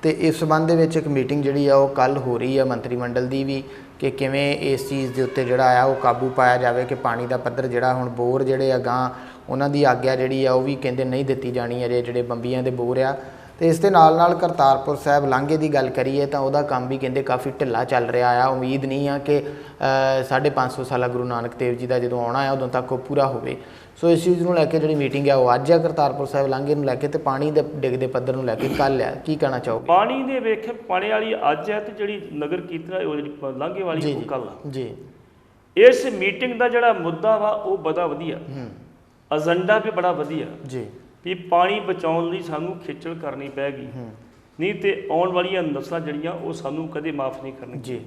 ਤੇ ਇਸ ਸੰਬੰਧ ਦੇ ਵਿੱਚ ਇੱਕ ਮੀਟਿੰਗ ਜਿਹੜੀ ਆ ਉਹ ਕੱਲ ਹੋ ਰਹੀ ਆ ਮੰਤਰੀ ਮੰਡਲ ਦੀ ਵੀ, ਕਿ ਕਿਵੇਂ ਇਸ ਚੀਜ਼ ਦੇ ਉੱਤੇ ਜਿਹੜਾ ਆ ਉਹ ਕਾਬੂ ਪਾਇਆ ਜਾਵੇ ਕਿ ਪਾਣੀ ਦਾ ਪੱਧਰ ਜਿਹੜਾ ਹੁਣ ਬੋਰ ਜਿਹੜੇ ਆ ਗਾਂ ਉਹਨਾਂ ਦੀ ਆਗਿਆ ਜਿਹੜੀ ਆ ਉਹ ਵੀ ਕਹਿੰਦੇ ਨਹੀਂ ਦਿੱਤੀ ਜਾਣੀ ਅਜੇ, ਜਿਹੜੇ ਬੰਬੀਆਂ ਦੇ ਬੋਰ ਆ। ਤੇ ਇਸ ਦੇ ਨਾਲ ਨਾਲ ਕਰਤਾਰਪੁਰ ਸਾਹਿਬ ਲਾਂਘੇ ਦੀ ਗੱਲ ਕਰੀਏ ਤਾਂ ਉਹਦਾ ਕੰਮ ਵੀ ਕਹਿੰਦੇ ਕਾਫੀ ਢਿੱਲਾ ਚੱਲ ਰਿਹਾ ਆ। ਉਮੀਦ ਨਹੀਂ ਆ ਕਿ 550 ਸਾਲਾ ਗੁਰੂ ਨਾਨਕ ਦੇਵ ਜੀ ਦਾ ਜਦੋਂ ਆਉਣਾ ਆ ਉਦੋਂ ਤੱਕ ਉਹ ਪੂਰਾ ਹੋਵੇ। ਸੋ ਇਸ ਚੀਜ਼ ਨੂੰ ਲੈ ਕੇ ਜਿਹੜੀ ਮੀਟਿੰਗ ਆ ਉਹ ਅੱਜ ਆ ਕਰਤਾਰਪੁਰ ਸਾਹਿਬ ਲਾਂਘੇ ਨੂੰ ਲੈ ਕੇ, ਤੇ ਪਾਣੀ ਦੇ ਡਿੱਗਦੇ ਪੱਧਰ ਨੂੰ ਲੈ ਕੇ ਕੱਲ੍ਹ ਆ। ਕੀ ਕਹਿਣਾ ਚਾਹੋਗੇ? ਪਾਣੀ ਦੇ ਵੇਖ ਪਾਣੀ ਵਾਲੀ ਅੱਜ ਹੈ ਤੇ ਜਿਹੜੀ ਨਗਰ ਕੀਰਤਨ ਉਹ ਜਿਹੜੀ ਲਾਂਘੇ ਵਾਲੀ ਉਹ ਕੱਲ੍ਹ ਆ ਜੀ। ਇਸ ਮੀਟਿੰਗ ਦਾ ਜਿਹੜਾ ਮੁੱਦਾ ਵਾ ਉਹ ਬੜਾ ਵਧੀਆ, ਏਜੰਡਾ ਵੀ ਬੜਾ ਵਧੀਆ ਜੀ ਵੀ ਪਾਣੀ ਬਚਾਉਣ ਲਈ ਸਾਨੂੰ ਖੇਚਲ ਕਰਨੀ ਪੈਗੀ, ਨਹੀਂ ਤੇ ਆਉਣ ਵਾਲੀਆਂ ਨਸਲਾਂ ਜਿਹੜੀਆਂ ਉਹ ਸਾਨੂੰ ਕਦੇ ਮਾਫ ਨਹੀਂ ਕਰਨਗੀਆਂ ਜੀ।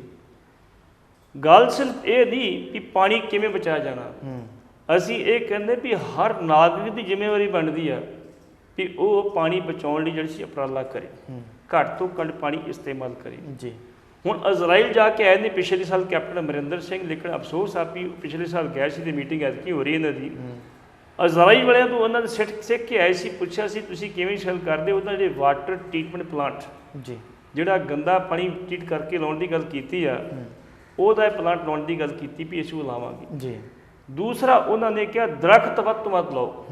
ਗੱਲ ਸਿਰਫ ਇਹ ਨਹੀਂ ਕਿ ਪਾਣੀ ਕਿਵੇਂ ਬਚਾਇਆ ਜਾਣਾ, ਅਸੀਂ ਇਹ ਕਹਿੰਦੇ ਵੀ ਹਰ ਨਾਗਰਿਕ ਦੀ ਜ਼ਿੰਮੇਵਾਰੀ ਬਣਦੀ ਆ ਵੀ ਉਹ ਪਾਣੀ ਬਚਾਉਣ ਲਈ ਜਿਹੜੀ ਸੀ ਉਪਰਾਲਾ ਕਰੇ, ਘੱਟ ਤੋਂ ਘੱਟ ਪਾਣੀ ਇਸਤੇਮਾਲ ਕਰੇ ਜੀ। ਹੁਣ ਇਜ਼ਰਾਈਲ ਜਾ ਕੇ ਆਏ ਨੇ ਪਿਛਲੇ ਸਾਲ ਕੈਪਟਨ ਅਮਰਿੰਦਰ ਸਿੰਘ, ਲੇਕਿਨ ਅਫਸੋਸ ਆ ਵੀ ਪਿਛਲੇ ਸਾਲ ਗਏ ਸੀ ਤੇ ਮੀਟਿੰਗ ਐਤਕੀ ਹੋ ਰਹੀ ਇਹਨਾਂ ਦੀ, ਅਜ਼ਾਰਾਈ ਵਾਲਿਆਂ ਤੋਂ ਉਹਨਾਂ ਨੇ ਸਿੱਖ ਕੇ ਆਏ ਸੀ, ਪੁੱਛਿਆ ਸੀ ਤੁਸੀਂ ਕਿਵੇਂ ਸ਼ੈਲ ਕਰਦੇ ਹੋ, ਉਹਨਾਂ ਜਿਹੜੇ ਵਾਟਰ ਟ੍ਰੀਟਮੈਂਟ ਪਲਾਂਟ ਜੀ ਜਿਹੜਾ ਗੰਦਾ ਪਾਣੀ ਟ੍ਰੀਟ ਕਰਕੇ ਲਾਉਣ ਦੀ ਗੱਲ ਕੀਤੀ ਆ, ਉਹਦਾ ਇਹ ਪਲਾਂਟ ਲਾਉਣ ਦੀ ਗੱਲ ਕੀਤੀ ਵੀ ਅਸੀਂ ਉਹ ਲਾਵਾਂਗੇ ਜੀ। ਦੂਸਰਾ ਉਹਨਾਂ ਨੇ ਕਿਹਾ ਦਰਖਤ ਵੱਧ ਤੋਂ ਵੱਧ ਲਾਓ।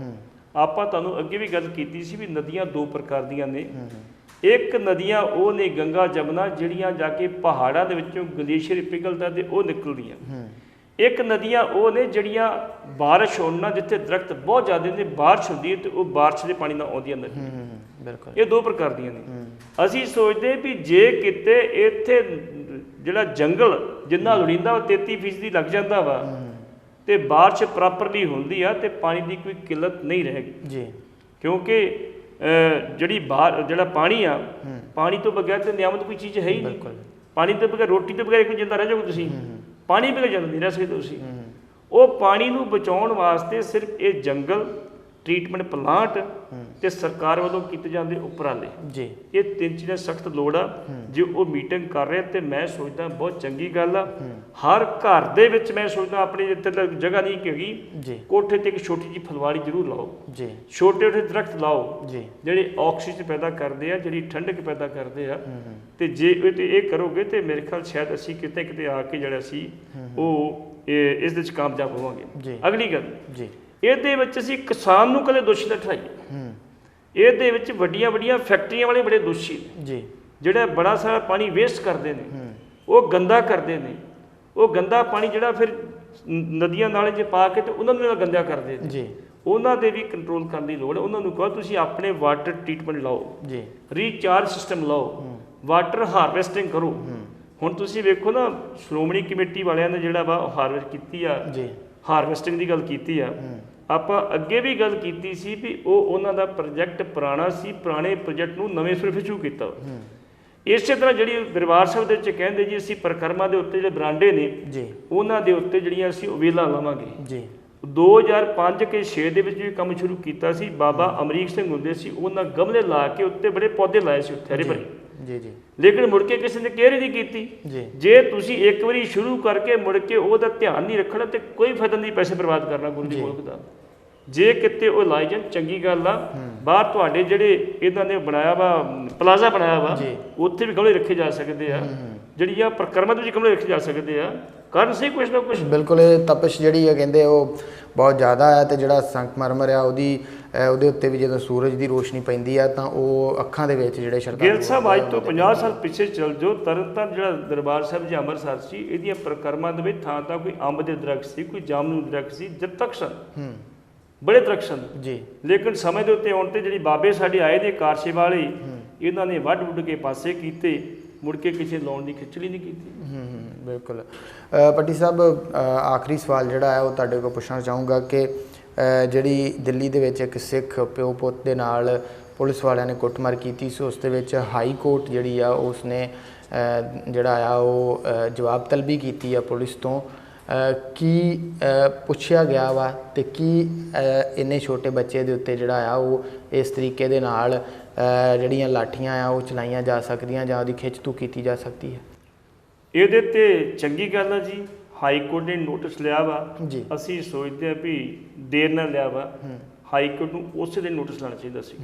ਆਪਾਂ ਤੁਹਾਨੂੰ ਅੱਗੇ ਵੀ ਗੱਲ ਕੀਤੀ ਸੀ ਵੀ ਨਦੀਆਂ ਦੋ ਪ੍ਰਕਾਰ ਦੀਆਂ ਨੇ, ਇੱਕ ਨਦੀਆਂ ਉਹ ਨੇ ਗੰਗਾ ਜਮਨਾ ਜਿਹੜੀਆਂ ਜਾ ਕੇ ਪਹਾੜਾਂ ਦੇ ਵਿੱਚੋਂ ਗਲੇਸ਼ੀਅਰ ਪਿਘਲਦਾ ਤੇ ਉਹ ਨਿਕਲਦੀਆਂ, ਇੱਕ ਨਦੀਆਂ ਉਹ ਨੇ ਜਿਹੜੀਆਂ ਬਾਰਿਸ਼ ਹੋਣ ਨਾਲ ਜਿੱਥੇ ਦਰਖਤ ਬਹੁਤ ਜ਼ਿਆਦਾ ਨੇ ਬਾਰਿਸ਼ ਹੁੰਦੀ ਹੈ ਤੇ ਉਹ ਬਾਰਿਸ਼ ਦੇ ਪਾਣੀ ਨਾਲ ਆਉਂਦੀਆਂ ਨਦੀਆਂ। ਬਿਲਕੁਲ ਇਹ ਦੋ ਪ੍ਰਕਾਰ ਦੀਆਂ ਨੇ। ਅਸੀਂ ਸੋਚਦੇ ਵੀ ਜੇ ਕਿਤੇ ਇੱਥੇ ਜਿਹੜਾ ਜੰਗਲ ਜਿੰਨਾ ਲੋੜੀਂਦਾ ਉਹ 33% ਲੱਗ ਜਾਂਦਾ ਵਾ ਤੇ ਬਾਰਿਸ਼ ਪ੍ਰੋਪਰਲੀ ਹੁੰਦੀ ਆ ਤੇ ਪਾਣੀ ਦੀ ਕੋਈ ਕਿੱਲਤ ਨਹੀਂ ਰਹੇਗੀ ਜੀ, ਕਿਉਂਕਿ ਜਿਹੜਾ ਪਾਣੀ ਆ, ਪਾਣੀ ਤੋਂ ਬਗੈਰ ਤੇ ਨਿਆਮਤ ਕੋਈ ਚੀਜ਼ ਹੈ ਹੀ ਨਹੀਂ। ਪਾਣੀ ਤੋਂ ਬਗੈਰ ਰੋਟੀ ਤੋਂ ਬਗੈਰ ਕੋਈ ਜਿੰਦਾ ਰਹਿ ਜਾਓਗੇ ਤੁਸੀਂ, ਪਾਣੀ ਬਗੈਰ ਜਿੰਦਾ ਨਹੀਂ ਰਹਿ ਸਕਦੇ ਤੁਸੀਂ। ਉਹ ਪਾਣੀ ਨੂੰ ਬਚਾਉਣ ਵਾਸਤੇ ਸਿਰਫ ਇਹ ਜੰਗਲ ਟ੍ਰੀਟਮੈਂਟ ਪਲਾਂਟ ਤੇ ਸਰਕਾਰ ਵੱਲੋਂ ਕੀਤੇ ਜਾਂਦੇ ਉਪਰਾਲੇ ਜੀ, ਇਹ ਤਿੰਨ ਚੀਜ਼ਾਂ ਸਖਤ ਲੋੜ ਆ। ਜੇ ਉਹ ਮੀਟਿੰਗ ਕਰ ਰਹੇ ਤੇ ਮੈਂ ਸੋਚਦਾ ਬਹੁਤ ਚੰਗੀ ਗੱਲ ਆ। ਹਰ ਘਰ ਦੇ ਵਿੱਚ ਮੈਂ ਸੋਚਦਾ ਆਪਣੀ ਜਿੱਥੇ ਤੱਕ ਜਗ੍ਹਾ ਨਹੀਂ ਹੈਗੀ ਕੋਠੇ ਤੇ ਇੱਕ ਛੋਟੀ ਜਿਹੀ ਫੁਲਵਾੜੀ ਜ਼ਰੂਰ ਲਾਓ ਜੀ, ਛੋਟੇ ਛੋਟੇ ਦਰਖਤ ਲਾਓ ਜੀ ਜਿਹੜੇ ਆਕਸੀਜਨ ਪੈਦਾ ਕਰਦੇ ਆ, ਜਿਹੜੀ ਠੰਡਕ ਪੈਦਾ ਕਰਦੇ ਆ। ਤੇ ਜੇ ਇਹ ਕਰੋਗੇ ਤੇ ਮੇਰੇ ਖਿਆਲ ਸ਼ਾਇਦ ਅਸੀਂ ਕਿਤੇ ਕਿਤੇ ਆ ਕੇ ਜਿਹੜਾ ਅਸੀਂ ਉਹ ਇਸ ਦੇ ਵਿੱਚ ਕਾਮਯਾਬ ਹੋਵਾਂਗੇ। ਅਗਲੀ ਗੱਲ ਜੀ, ਇਹਦੇ ਵਿੱਚ ਅਸੀਂ ਕਿਸਾਨ ਨੂੰ ਕਦੇ ਦੋਸ਼ੀ ਨਾ ਠਹਿਰਾਈਏ। ਇਹਦੇ ਵਿੱਚ ਵੱਡੀਆਂ ਵੱਡੀਆਂ ਫੈਕਟਰੀਆਂ ਵਾਲੇ ਬੜੇ ਦੋਸ਼ੀ ਜੀ, ਜਿਹੜੇ ਬੜਾ ਸਾਰਾ ਪਾਣੀ ਵੇਸਟ ਕਰਦੇ ਨੇ, ਉਹ ਗੰਦਾ ਕਰਦੇ ਨੇ। ਉਹ ਗੰਦਾ ਪਾਣੀ ਜਿਹੜਾ ਫਿਰ ਨਦੀਆਂ ਨਾਲੇ 'ਚ ਪਾ ਕੇ ਤੇ ਉਹਨਾਂ ਨੂੰ ਗੰਦਾ ਕਰਦੇ ਨੇ ਜੀ, ਉਹਨਾਂ ਦੇ ਵੀ ਕੰਟਰੋਲ ਕਰਨ ਦੀ ਲੋੜ ਹੈ। ਉਹਨਾਂ ਨੂੰ ਕਹੋ ਤੁਸੀਂ ਆਪਣੇ ਵਾਟਰ ਟ੍ਰੀਟਮੈਂਟ ਲਾਓ ਜੀ, ਰੀਚਾਰਜ ਸਿਸਟਮ ਲਾਓ, ਵਾਟਰ ਹਾਰਵੈਸਟਿੰਗ ਕਰੋ। ਹੁਣ ਤੁਸੀਂ ਵੇਖੋ ਨਾ, ਸ਼੍ਰੋਮਣੀ ਕਮੇਟੀ ਵਾਲਿਆਂ ਨੇ ਜਿਹੜਾ ਵਾ ਹਾਰਵੈਸਟ ਕੀਤੀ ਆ ਜੀ, ਹਾਰਵੈਸਟਿੰਗ ਦੀ ਗੱਲ ਕੀਤੀ ਆ। ਆਪਾਂ ਅੱਗੇ ਵੀ ਗੱਲ ਕੀਤੀ ਸੀ ਵੀ ਉਹਨਾਂ ਦਾ ਪ੍ਰੋਜੈਕਟ ਪੁਰਾਣਾ ਸੀ, ਪੁਰਾਣੇ ਪ੍ਰੋਜੈਕਟ ਨੂੰ ਨਵੇਂ ਸਿਰੇ ਸ਼ੁਰੂ ਕੀਤਾ। ਇਸੇ ਤਰ੍ਹਾਂ ਜਿਹੜੀ ਦਰਬਾਰ ਸਾਹਿਬ ਦੇ ਵਿੱਚ ਕਹਿੰਦੇ ਜੀ ਅਸੀਂ ਪਰਿਕਰਮਾ ਦੇ ਉੱਤੇ ਜਿਹੜੇ ਬਰਾਂਡੇ ਨੇ ਜੀ, ਉਹਨਾਂ ਦੇ ਉੱਤੇ ਜਿਹੜੀਆਂ ਅਸੀਂ ਵੇਲਾਂ ਲਾਵਾਂਗੇ ਜੀ। 2005 ਕੇ 6 ਦੇ ਵਿੱਚ ਵੀ ਕੰਮ ਸ਼ੁਰੂ ਕੀਤਾ ਸੀ। ਬਾਬਾ ਅਮਰੀਕ ਸਿੰਘ ਹੁੰਦੇ ਸੀ, ਉਹਨਾਂ ਗਮਲੇ ਲਾ ਕੇ ਉੱਤੇ ਬੜੇ ਪੌਦੇ ਲਾਏ ਸੀ ਉੱਥੇ ਹਰੇ ਭਰੇ ਜੀ ਜੀ, ਲੇਕਿਨ ਮੁੜ ਕੇ ਕਿਸੇ ਨੇ ਕੇਅਰ ਹੀ ਨਹੀਂ ਕੀਤੀ ਜੀ। ਜੇ ਤੁਸੀਂ ਇੱਕ ਵਾਰੀ ਸ਼ੁਰੂ ਕਰਕੇ ਮੁੜ ਕੇ ਉਹਦਾ ਧਿਆਨ ਨਹੀਂ ਰੱਖਣਾ ਤੇ ਕੋਈ ਫਾਇਦਾ ਨਹੀਂ ਪੈਸੇ ਬਰਬਾਦ ਕਰਨਾ ਗੁਰੂ ਦੀ ਮੁਲਕ ਦਾ। ਜੇ ਕਿਤੇ ਉਹ ਲਾਈ ਜਾਣ ਚੰਗੀ ਗੱਲ ਆ। ਬਾਹਰ ਤੁਹਾਡੇ ਜਿਹੜੇ ਇਹਨਾਂ ਨੇ ਬਣਾਇਆ ਵਾ ਪਲਾਜ਼ਾ ਬਣਾਇਆ ਵਾ, ਉੱਥੇ ਵੀ ਗਮਲੇ ਰੱਖੇ ਜਾ ਸਕਦੇ ਆ, ਜਿਹੜੀਆਂ ਪ੍ਰਕਰਮਾਂ ਦੇ ਵਿੱਚ ਗਮਲੇ ਰੱਖੇ ਜਾ ਸਕਦੇ ਆ। ਕਰਨ ਸਹੀ ਕੁਛ ਨਾ ਕੁਛ। ਬਿਲਕੁਲ ਇਹ ਤਪਸ਼ ਜਿਹੜੀ ਹੈ ਕਹਿੰਦੇ ਉਹ ਬਹੁਤ ਜ਼ਿਆਦਾ ਹੈ ਤੇ ਜਿਹੜਾ ਸੰਗਮਰਮਰ ਆ ਉਹਦੇ ਉੱਤੇ ਵੀ ਜਦੋਂ ਸੂਰਜ ਦੀ ਰੋਸ਼ਨੀ ਪੈਂਦੀ ਆ ਤਾਂ ਉਹ ਅੱਖਾਂ ਦੇ ਵਿੱਚ ਜਿਹੜੇ ਸ਼ਰਧਾਲੂ ਗਿੱਲ ਸਾਹਿਬ ਅੱਜ ਤੋਂ 50 ਸਾਲ ਪਿੱਛੇ ਚੱਲ ਜਾਓ, ਤਰਨਤਾਰਨ ਜਿਹੜਾ ਦਰਬਾਰ ਸਾਹਿਬ ਜੀ ਅੰਮ੍ਰਿਤਸਰ ਸੀ, ਇਹਦੀਆਂ ਪ੍ਰਕਰਮਾਂ ਦੇ ਵਿੱਚ ਥਾਂ ਤਾਂ ਕੋਈ ਅੰਬ ਦੇ ਦਰਖਤ ਸੀ, ਕੋਈ ਜਾਮਨੂੰ ਦੇ ਦਰਖਤ ਸੀ, ਜਦ ਤੱਕ ਸਨ ਬੜੇ ਦਰਖਤ ਸਨ ਜੀ। ਲੇਕਿਨ ਸਮੇਂ ਦੇ ਉੱਤੇ ਆਉਣ ਤੇ ਜਿਹੜੀ ਬਾਬੇ ਸਾਡੇ ਆਏ ਨੇ ਕਾਰਸ਼ੇ ਵਾਲੇ, ਇਹਨਾਂ ਨੇ ਵੱਢ ਵੁੱਢ ਕੇ ਪਾਸੇ ਕੀਤੇ, ਮੁੜ ਕੇ ਕਿਸੇ ਲਾਉਣ ਦੀ ਖਿਚੜੀ ਨਹੀਂ ਕੀਤੀ। ਬਿਲਕੁਲ। ਪੱਟੀ ਸਾਹਿਬ ਆਖਰੀ ਸਵਾਲ ਜਿਹੜਾ ਹੈ ਉਹ ਤੁਹਾਡੇ ਕੋਲ ਪੁੱਛਣਾ ਚਾਹੂੰਗਾ ਕਿ ਜਿਹੜੀ ਦਿੱਲੀ ਦੇ ਵਿੱਚ ਇੱਕ ਸਿੱਖ ਪਿਓ ਪੁੱਤ ਦੇ ਨਾਲ ਪੁਲਿਸ ਵਾਲਿਆਂ ਨੇ ਕੁੱਟਮਾਰ ਕੀਤੀ ਸੀ, ਉਸ ਦੇ ਵਿੱਚ ਹਾਈ ਕੋਰਟ ਜਿਹੜੀ ਆ ਉਸ ਨੇ ਜਿਹੜਾ ਆ ਉਹ ਜਵਾਬ ਤਲਬੀ ਕੀਤੀ ਆ ਪੁਲਿਸ ਤੋਂ। ਕੀ ਪੁੱਛਿਆ ਗਿਆ ਵਾ ਤੇ ਕੀ ਇੰਨੇ ਛੋਟੇ ਬੱਚੇ ਦੇ ਉੱਤੇ ਜਿਹੜਾ ਆ ਉਹ ਇਸ ਤਰੀਕੇ ਦੇ ਨਾਲ ਜਿਹੜੀਆਂ ਲਾਠੀਆਂ ਆ ਉਹ ਚਲਾਈਆਂ ਜਾ ਸਕਦੀਆਂ ਜਾਂ ਉਹਦੀ ਖਿੱਚ ਤੂ ਕੀਤੀ ਜਾ ਸਕਦੀ ਹੈ? ਇਹਦੇ ਤੇ ਚੰਗੀ ਗੱਲ ਆ ਜੀ, ਹਾਈ ਕੋਰਟ ਨੇ ਨੋਟਿਸ ਲਿਆ ਵਾ ਜੀ। ਅਸੀਂ ਸੋਚਦੇ ਹਾਂ ਵੀ ਦੇਰ ਨਾਲ ਲਿਆ ਵਾ, ਹਾਈ ਕੋਰਟ ਨੂੰ ਉਸੇ ਦਿਨ ਨੋਟਿਸ ਲਾਉਣਾ ਚਾਹੀਦਾ ਸੀ।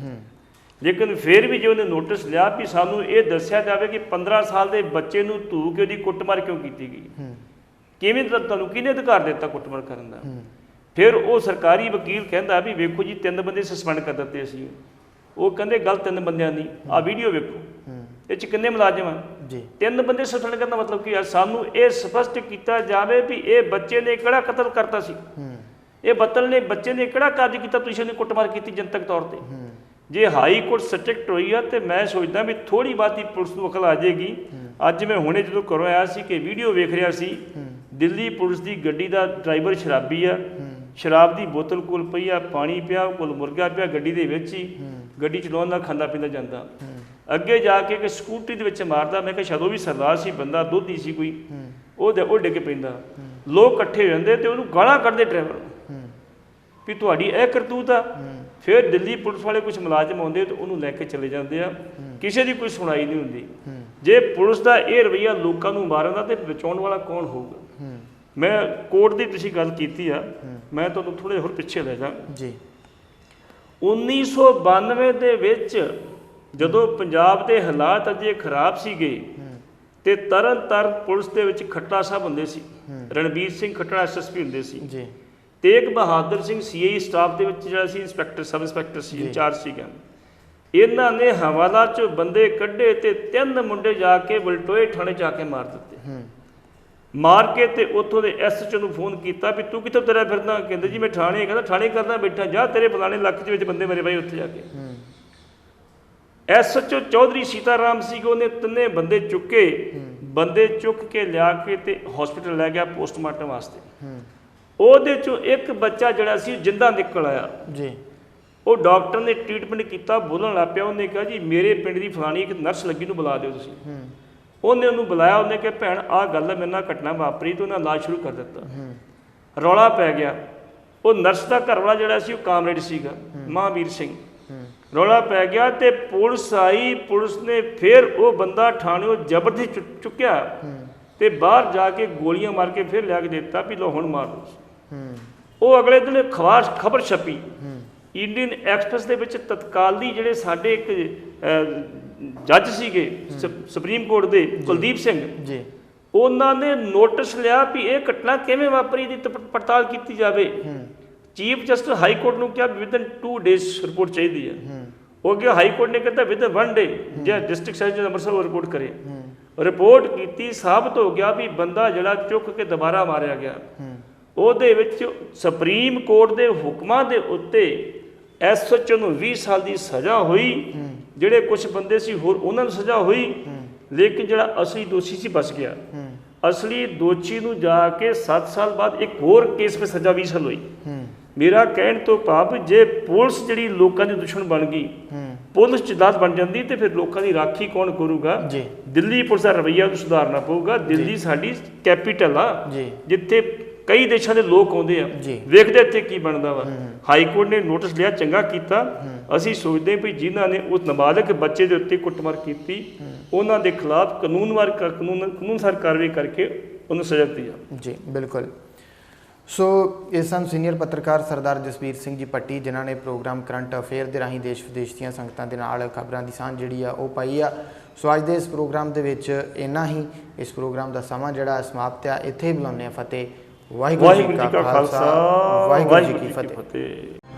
ਲੇਕਿਨ ਫਿਰ ਵੀ ਜੇ ਉਹਨੇ ਨੋਟਿਸ ਲਿਆ ਵੀ ਸਾਨੂੰ ਇਹ ਦੱਸਿਆ ਜਾਵੇ ਕਿ 15 ਸਾਲ ਦੇ ਬੱਚੇ ਨੂੰ ਧੂ ਕੇ ਉਹਦੀ ਕੁੱਟਮਾਰ ਕਿਉਂ ਕੀਤੀ ਗਈ, ਕਿਵੇਂ ਤੁਹਾਨੂੰ ਕਿਹਨੇ ਅਧਿਕਾਰ ਦਿੱਤਾ ਕੁੱਟਮਾਰ ਕਰਨ ਦਾ। ਫਿਰ ਉਹ ਸਰਕਾਰੀ ਵਕੀਲ ਕਹਿੰਦਾ ਵੀ ਵੇਖੋ ਜੀ 3 ਬੰਦੇ ਸਸਪੈਂਡ ਕਰ ਦਿੱਤੇ ਅਸੀਂ। ਉਹ ਕਹਿੰਦੇ ਗੱਲ 3 ਬੰਦਿਆਂ ਦੀ, ਆਹ ਵੀਡੀਓ ਵੇਖੋ, ਇਹ 'ਚ ਕਿੰਨੇ ਮੁਲਾਜ਼ਮ ਆ ਜੀ? 3 ਬੰਦੇ ਸਸਪੈਂਡ ਕਰਨ ਦਾ ਮਤਲਬ ਕੀ ਆ? ਸਾਨੂੰ ਇਹ ਸਪਸ਼ਟ ਕੀਤਾ ਜਾਵੇ ਵੀ ਇਹ ਬੱਚੇ ਨੇ ਕਿਹੜਾ ਕਤਲ ਕਰਤਾ ਸੀ, ਇਹ ਬੱਚੇ ਨੇ ਕਿਹੜਾ ਕਾਰਜ ਕੀਤਾ ਤੁਸੀਂ ਉਹਨੇ ਕੁੱਟਮਾਰ ਕੀਤੀ ਜਨਤਕ ਤੌਰ ਤੇ। ਜੇ ਹਾਈ ਕੋਰਟ ਸਟ੍ਰਿਕਟ ਹੋਈ ਆ ਤੇ ਮੈਂ ਸੋਚਦਾ ਵੀ ਥੋੜੀ ਬਾਤੀ ਪੁਲਿਸ ਨੂੰ ਅਕਲ ਆ ਜਾਏਗੀ। ਅੱਜ ਮੈਂ ਹੁਣੇ ਜਦੋਂ ਘਰੋਂ ਆਇਆ ਸੀ ਕਿ ਵੀਡੀਓ ਵੇਖ ਰਿਹਾ ਸੀ, ਦਿੱਲੀ ਪੁਲਿਸ ਦੀ ਗੱਡੀ ਦਾ ਡਰਾਈਵਰ ਸ਼ਰਾਬੀ ਆ, ਸ਼ਰਾਬ ਦੀ ਬੋਤਲ ਕੋਲ ਪਈ ਆ, ਪਾਣੀ ਪਿਆ ਕੋਲ, ਮੁਰਗਾ ਪਿਆ ਗੱਡੀ ਦੇ ਵਿੱਚ ਹੀ, ਗੱਡੀ ਚਲਾਉਣ ਨਾਲ ਖਾਂਦਾ ਪੀਂਦਾ ਜਾਂਦਾ। ਅੱਗੇ ਜਾ ਕੇ ਸਕੂਟਰੀ ਦੇ ਵਿੱਚ ਮਾਰਦਾ। ਮੈਂ ਕਿਹਾ ਸ਼ਾਇਦ ਉਹ ਵੀ ਸਰਦਾਰ ਸੀ ਬੰਦਾ, ਦੋਧੀ ਸੀ ਕੋਈ, ਉਹ ਡਿੱਗ ਪੈਂਦਾ। ਲੋਕ ਇਕੱਠੇ ਹੋ ਜਾਂਦੇ ਤੇ ਉਹਨੂੰ ਗਾਲਾਂ ਕੱਢਦੇ ਡਰਾਈਵਰ ਨੂੰ ਵੀ ਤੁਹਾਡੀ ਇਹ ਕਰਤੂਤ ਆ। ਫਿਰ ਦਿੱਲੀ ਪੁਲਿਸ ਵਾਲੇ ਕੁਝ ਮੁਲਾਜ਼ਮ ਆਉਂਦੇ ਤੇ ਉਹਨੂੰ ਲੈ ਕੇ ਚਲੇ ਜਾਂਦੇ ਆ, ਕਿਸੇ ਦੀ ਕੋਈ ਸੁਣਾਈ ਨਹੀਂ ਹੁੰਦੀ। ਜੇ ਪੁਲਿਸ ਦਾ ਇਹ ਰਵੱਈਆ ਲੋਕਾਂ ਨੂੰ ਮਾਰਨ ਦਾ ਤੇ ਬਚਾਉਣ ਵਾਲਾ ਕੌਣ ਹੋਊਗਾ? ਮੈਂ ਕੋਰਟ ਦੀ ਤੁਸੀਂ ਗੱਲ ਕੀਤੀ ਆ, ਮੈਂ ਤੁਹਾਨੂੰ ਥੋੜ੍ਹੇ ਹੋਰ ਪਿੱਛੇ ਲੈ ਜਾ ਜੀ। 1992 ਦੇ ਵਿੱਚ ਜਦੋਂ ਪੰਜਾਬ ਦੇ ਹਾਲਾਤ ਅਜੇ ਖਰਾਬ ਸੀਗੇ ਤੇ ਤਰਨਤਾਰਨ ਪੁਲਿਸ ਦੇ ਵਿੱਚ ਖੱਟੜਾ ਸਾਹਿਬ ਹੁੰਦੇ ਸੀ, ਰਣਬੀਰ ਸਿੰਘ ਖੱਟੜਾ ਐਸਐਸਪੀ ਹੁੰਦੇ ਸੀ ਜੀ। ਤੇਗ ਬਹਾਦਰ ਸਿੰਘ ਸੀਆਈ ਸਟਾਫ ਦੇ ਵਿੱਚ ਜਿਹੜਾ ਸੀ ਇੰਸਪੈਕਟਰ ਸਬ ਇੰਸਪੈਕਟਰ ਸੀ, ਇੰਚਾਰਜ ਸੀਗਾ। ਇਹਨਾਂ ਨੇ ਹਵਾਲਾ 'ਚ ਬੰਦੇ ਕੱਢੇ ਤੇ 3 ਮੁੰਡੇ ਜਾ ਕੇ ਬਲਟੋਏ ਥਾਣੇ ਜਾ ਕੇ ਮਾਰ ਦਿੱਤੇ। ਮਾਰ ਕੇ ਤੇ ਉੱਥੋਂ ਦੇ ਐਸਐਚਓ ਨੂੰ ਫੋਨ ਕੀਤਾ ਵੀ ਤੂੰ ਕਿੱਥੋਂ ਤੁਰਿਆ ਫਿਰਦਾ? ਕਹਿੰਦੇ ਜੀ ਮੈਂ ਥਾਣੇ। ਕਹਿੰਦਾ ਥਾਣੇ ਕਰਦਾ ਬੈਠਾ, ਜਾ ਤੇਰੇ ਫਲਾਣੇ ਇਲਾਕੇ ਦੇ ਵਿੱਚ ਬੰਦੇ ਮੇਰੇ ਬਾਈ ਉੱਥੇ ਜਾ ਕੇ। ਐਸਐਚਓ ਚੌਧਰੀ ਸੀਤਾਰਾਮ ਸੀਗੇ, ਉਹਨੇ 3 ਬੰਦੇ ਚੁੱਕੇ, ਬੰਦੇ ਚੁੱਕ ਕੇ ਲਿਆ ਕੇ ਤੇ ਹਸਪੀਟਲ ਲੈ ਗਿਆ ਪੋਸਟਮਾਰਟਮ ਵਾਸਤੇ। ਉਹਦੇ ਚੋਂ ਇੱਕ ਬੱਚਾ ਜਿਹੜਾ ਸੀ ਜਿੰਦਾ ਨਿਕਲ ਆਇਆ ਜੀ। ਉਹ ਡਾਕਟਰ ਨੇ ਟ੍ਰੀਟਮੈਂਟ ਕੀਤਾ, ਬੋਲਣ ਲੱਗ ਪਿਆ। ਉਹਨੇ ਕਿਹਾ ਜੀ ਮੇਰੇ ਪਿੰਡ ਦੀ ਫਲਾਣੀ ਇੱਕ ਨਰਸ ਲੱਗੀ, ਨੂੰ ਬੁਲਾ ਦਿਓ ਤੁਸੀਂ। ਉਹਨੇ ਉਹਨੂੰ ਬੁਲਾਇਆ, ਉਹਨੇ ਕਿਹਾ ਭੈਣ ਆਹ ਗੱਲ ਹੈ, ਮੇਰੇ ਨਾਲ ਘਟਨਾ ਵਾਪਰੀ, ਤੇ ਉਹਨਾਂ ਇਲਾਜ ਸ਼ੁਰੂ ਕਰ ਦਿੱਤਾ। ਰੌਲਾ ਪੈ ਗਿਆ। ਉਹ ਨਰਸ ਦਾ ਘਰ ਵਾਲਾ ਜਿਹੜਾ ਸੀ ਉਹ ਕਾਮਰੇਡ ਸੀਗਾ, ਮਹਾਂਵੀਰ ਸਿੰਘ। ਰੌਲਾ ਪੈ ਗਿਆ ਤੇ ਪੁਲਿਸ ਆਈ, ਪੁਲਿਸ ਨੇ ਫਿਰ ਉਹ ਬੰਦਾ ਥਾਣਿਓਂ ਜ਼ਬਰਦਸਤੀ ਚੁੱਕਿਆ ਤੇ ਬਾਹਰ ਜਾ ਕੇ ਗੋਲੀਆਂ ਮਾਰ ਕੇ ਫਿਰ ਲਿਆ ਕੇ ਦਿੱਤਾ ਵੀ ਲੋ ਹੁਣ ਮਾਰ ਲਓ। ਉਹ ਅਗਲੇ ਦਿਨ ਖਬਰ ਛਪੀ ਇੰਡੀਅਨ ਐਕਸਪ੍ਰੈਸ ਦੇ ਵਿੱਚ। ਤਤਕਾਲੀ ਜਿਹੜੇ ਸਾਡੇ ਇੱਕ ਜੱਜ ਸੀਗੇ ਸੁਪਰੀਮ ਕੋਰਟ ਦੇ, ਕੁਲਦੀਪ ਸਿੰਘ ਜੀ, ਉਹਨਾਂ ਨੇ ਨੋਟਿਸ ਲਿਆ ਵੀ ਇਹ ਘਟਨਾ ਕਿਵੇਂ ਵਾਪਰੀ, ਦੀ ਪੜਤਾਲ ਕੀਤੀ ਜਾਵੇ। ਚੀਫ ਜਸਟਿਸ ਹਾਈ ਕੋਰਟ ਨੂੰ ਕਿਹਾ ਵਿਦਨ 2 ਡੇਜ਼ ਰਿਪੋਰਟ ਚਾਹੀਦੀ ਹੈ। ਉਹ ਗਿਆ ਹਾਈ ਕੋਰਟ ਨੇ ਕਹਿੰਦਾ ਵਿਦਨ 1 ਡੇ ਜੇ ਡਿਸਟ੍ਰਿਕਟ ਸੈਸ਼ਨ ਅੰਮ੍ਰਿਤਸਰ ਉਹ ਰਿਪੋਰਟ ਕਰੇ। ਰਿਪੋਰਟ ਕੀਤੀ, ਸਾਬਤ ਹੋ ਗਿਆ ਵੀ ਬੰਦਾ ਜਿਹੜਾ ਚੁੱਕ ਕੇ ਦੁਬਾਰਾ ਮਾਰਿਆ ਗਿਆ। ਉਹਦੇ ਵਿੱਚ ਸੁਪਰੀਮ ਕੋਰਟ ਦੇ ਹੁਕਮਾਂ ਦੇ ਉੱਤੇ ਐਸਐਚਓ ਨੂੰ 20 ਸਾਲ ਦੀ ਸਜ਼ਾ ਹੋਈ। ਜਿਹੜੇ ਕੁਝ ਬੰਦੇ ਸੀ ਹੋਰ ਉਹਨਾਂ ਨੂੰ ਸਜ਼ਾ ਹੋਈ, ਲੇਕਿਨ ਜਿਹੜਾ ਅਸਲੀ ਦੋਸ਼ੀ ਸੀ ਬਚ ਗਿਆ। ਅਸਲੀ ਦੋਸ਼ੀ ਨੂੰ ਜਾ ਕੇ 7 ਸਾਲ ਬਾਅਦ ਇੱਕ ਹੋਰ ਕੇਸ 'ਤੇ ਸਜ਼ਾ 20 ਸਾਲ ਹੋਈ। ਮੇਰਾ ਕਹਿਣ ਤੋਂ ਭਾਵ ਜੇ ਪੁਲਿਸ ਜਿਹੜੀ ਲੋਕਾਂ ਦੀ ਦੁਸ਼ਮਣ ਬਣ ਗਈ, ਪੁਲਿਸ ਜਦਾਦ ਬਣ ਜਾਂਦੀ ਤੇ ਫਿਰ ਲੋਕਾਂ ਦੀ ਰਾਖੀ ਕੌਣ ਕਰੂਗਾ? ਦਿੱਲੀ ਪੁਲਿਸ ਦਾ ਰਵੱਈਆ ਨੂੰ ਸੁਧਾਰਨਾ ਪਊਗਾ। ਦਿੱਲੀ ਸਾਡੀ ਕੈਪੀਟਲ ਆ, ਜਿੱਥੇ ਕਈ ਦੇਸ਼ਾਂ ਦੇ ਲੋਕ ਆਉਂਦੇ ਆ, ਵੇਖਦੇ ਇੱਥੇ ਕੀ ਬਣਦਾ ਵਾ। ਹਾਈ ਕੋਰਟ ਨੇ ਨੋਟਿਸ ਲਿਆ, ਚੰਗਾ ਕੀਤਾ। ਅਸੀਂ ਸੋਚਦੇ ਵੀ ਜਿਨ੍ਹਾਂ ਨੇ ਉਸ ਨਾਬਾਲਗ ਬੱਚੇ ਦੇ ਉੱਤੇ ਕੁੱਟਮਾਰ ਕੀਤੀ ਉਹਨਾਂ ਦੇ ਖਿਲਾਫ ਕਾਨੂੰਨਸਾਰ ਕਾਰਵਾਈ ਕਰਕੇ ਉਹਨੂੰ ਸਜ਼ਾ ਦਿੱਤੀ ਜਾਵੇ। ਜੀ ਬਿਲਕੁਲ। ਸੋ ਇਹ ਸਨ ਸੀਨੀਅਰ ਪੱਤਰਕਾਰ ਸਰਦਾਰ ਜਸਵੀਰ ਸਿੰਘ ਜੀ ਪੱਟੀ, ਜਿਨ੍ਹਾਂ ਨੇ ਪ੍ਰੋਗਰਾਮ ਕਰੰਟ ਅਫੇਅਰ ਦੇ ਰਾਹੀਂ ਦੇਸ਼ ਵਿਦੇਸ਼ ਦੀਆਂ ਸੰਗਤਾਂ ਦੇ ਨਾਲ ਖਬਰਾਂ ਦੀ ਸਾਂਝ ਜਿਹੜੀ ਆ ਉਹ ਪਾਈ ਆ। ਸੋ ਅੱਜ ਦੇ ਇਸ ਪ੍ਰੋਗਰਾਮ ਦੇ ਵਿੱਚ ਇੰਨਾ ਹੀ। ਇਸ ਪ੍ਰੋਗਰਾਮ ਦਾ ਸਮਾਂ ਜਿਹੜਾ ਸਮਾਪਤ ਆ, ਇੱਥੇ ਹੀ ਬੁਲਾਉਂਦੇ ਆ। ਫਤਿਹ। ਵਾਹਿਗੁਰੂ ਜੀ ਕਾ ਖਾਲਸਾ, ਵਾਹਿਗੁਰੂ ਜੀ ਕੀ ਫਤਿਹ।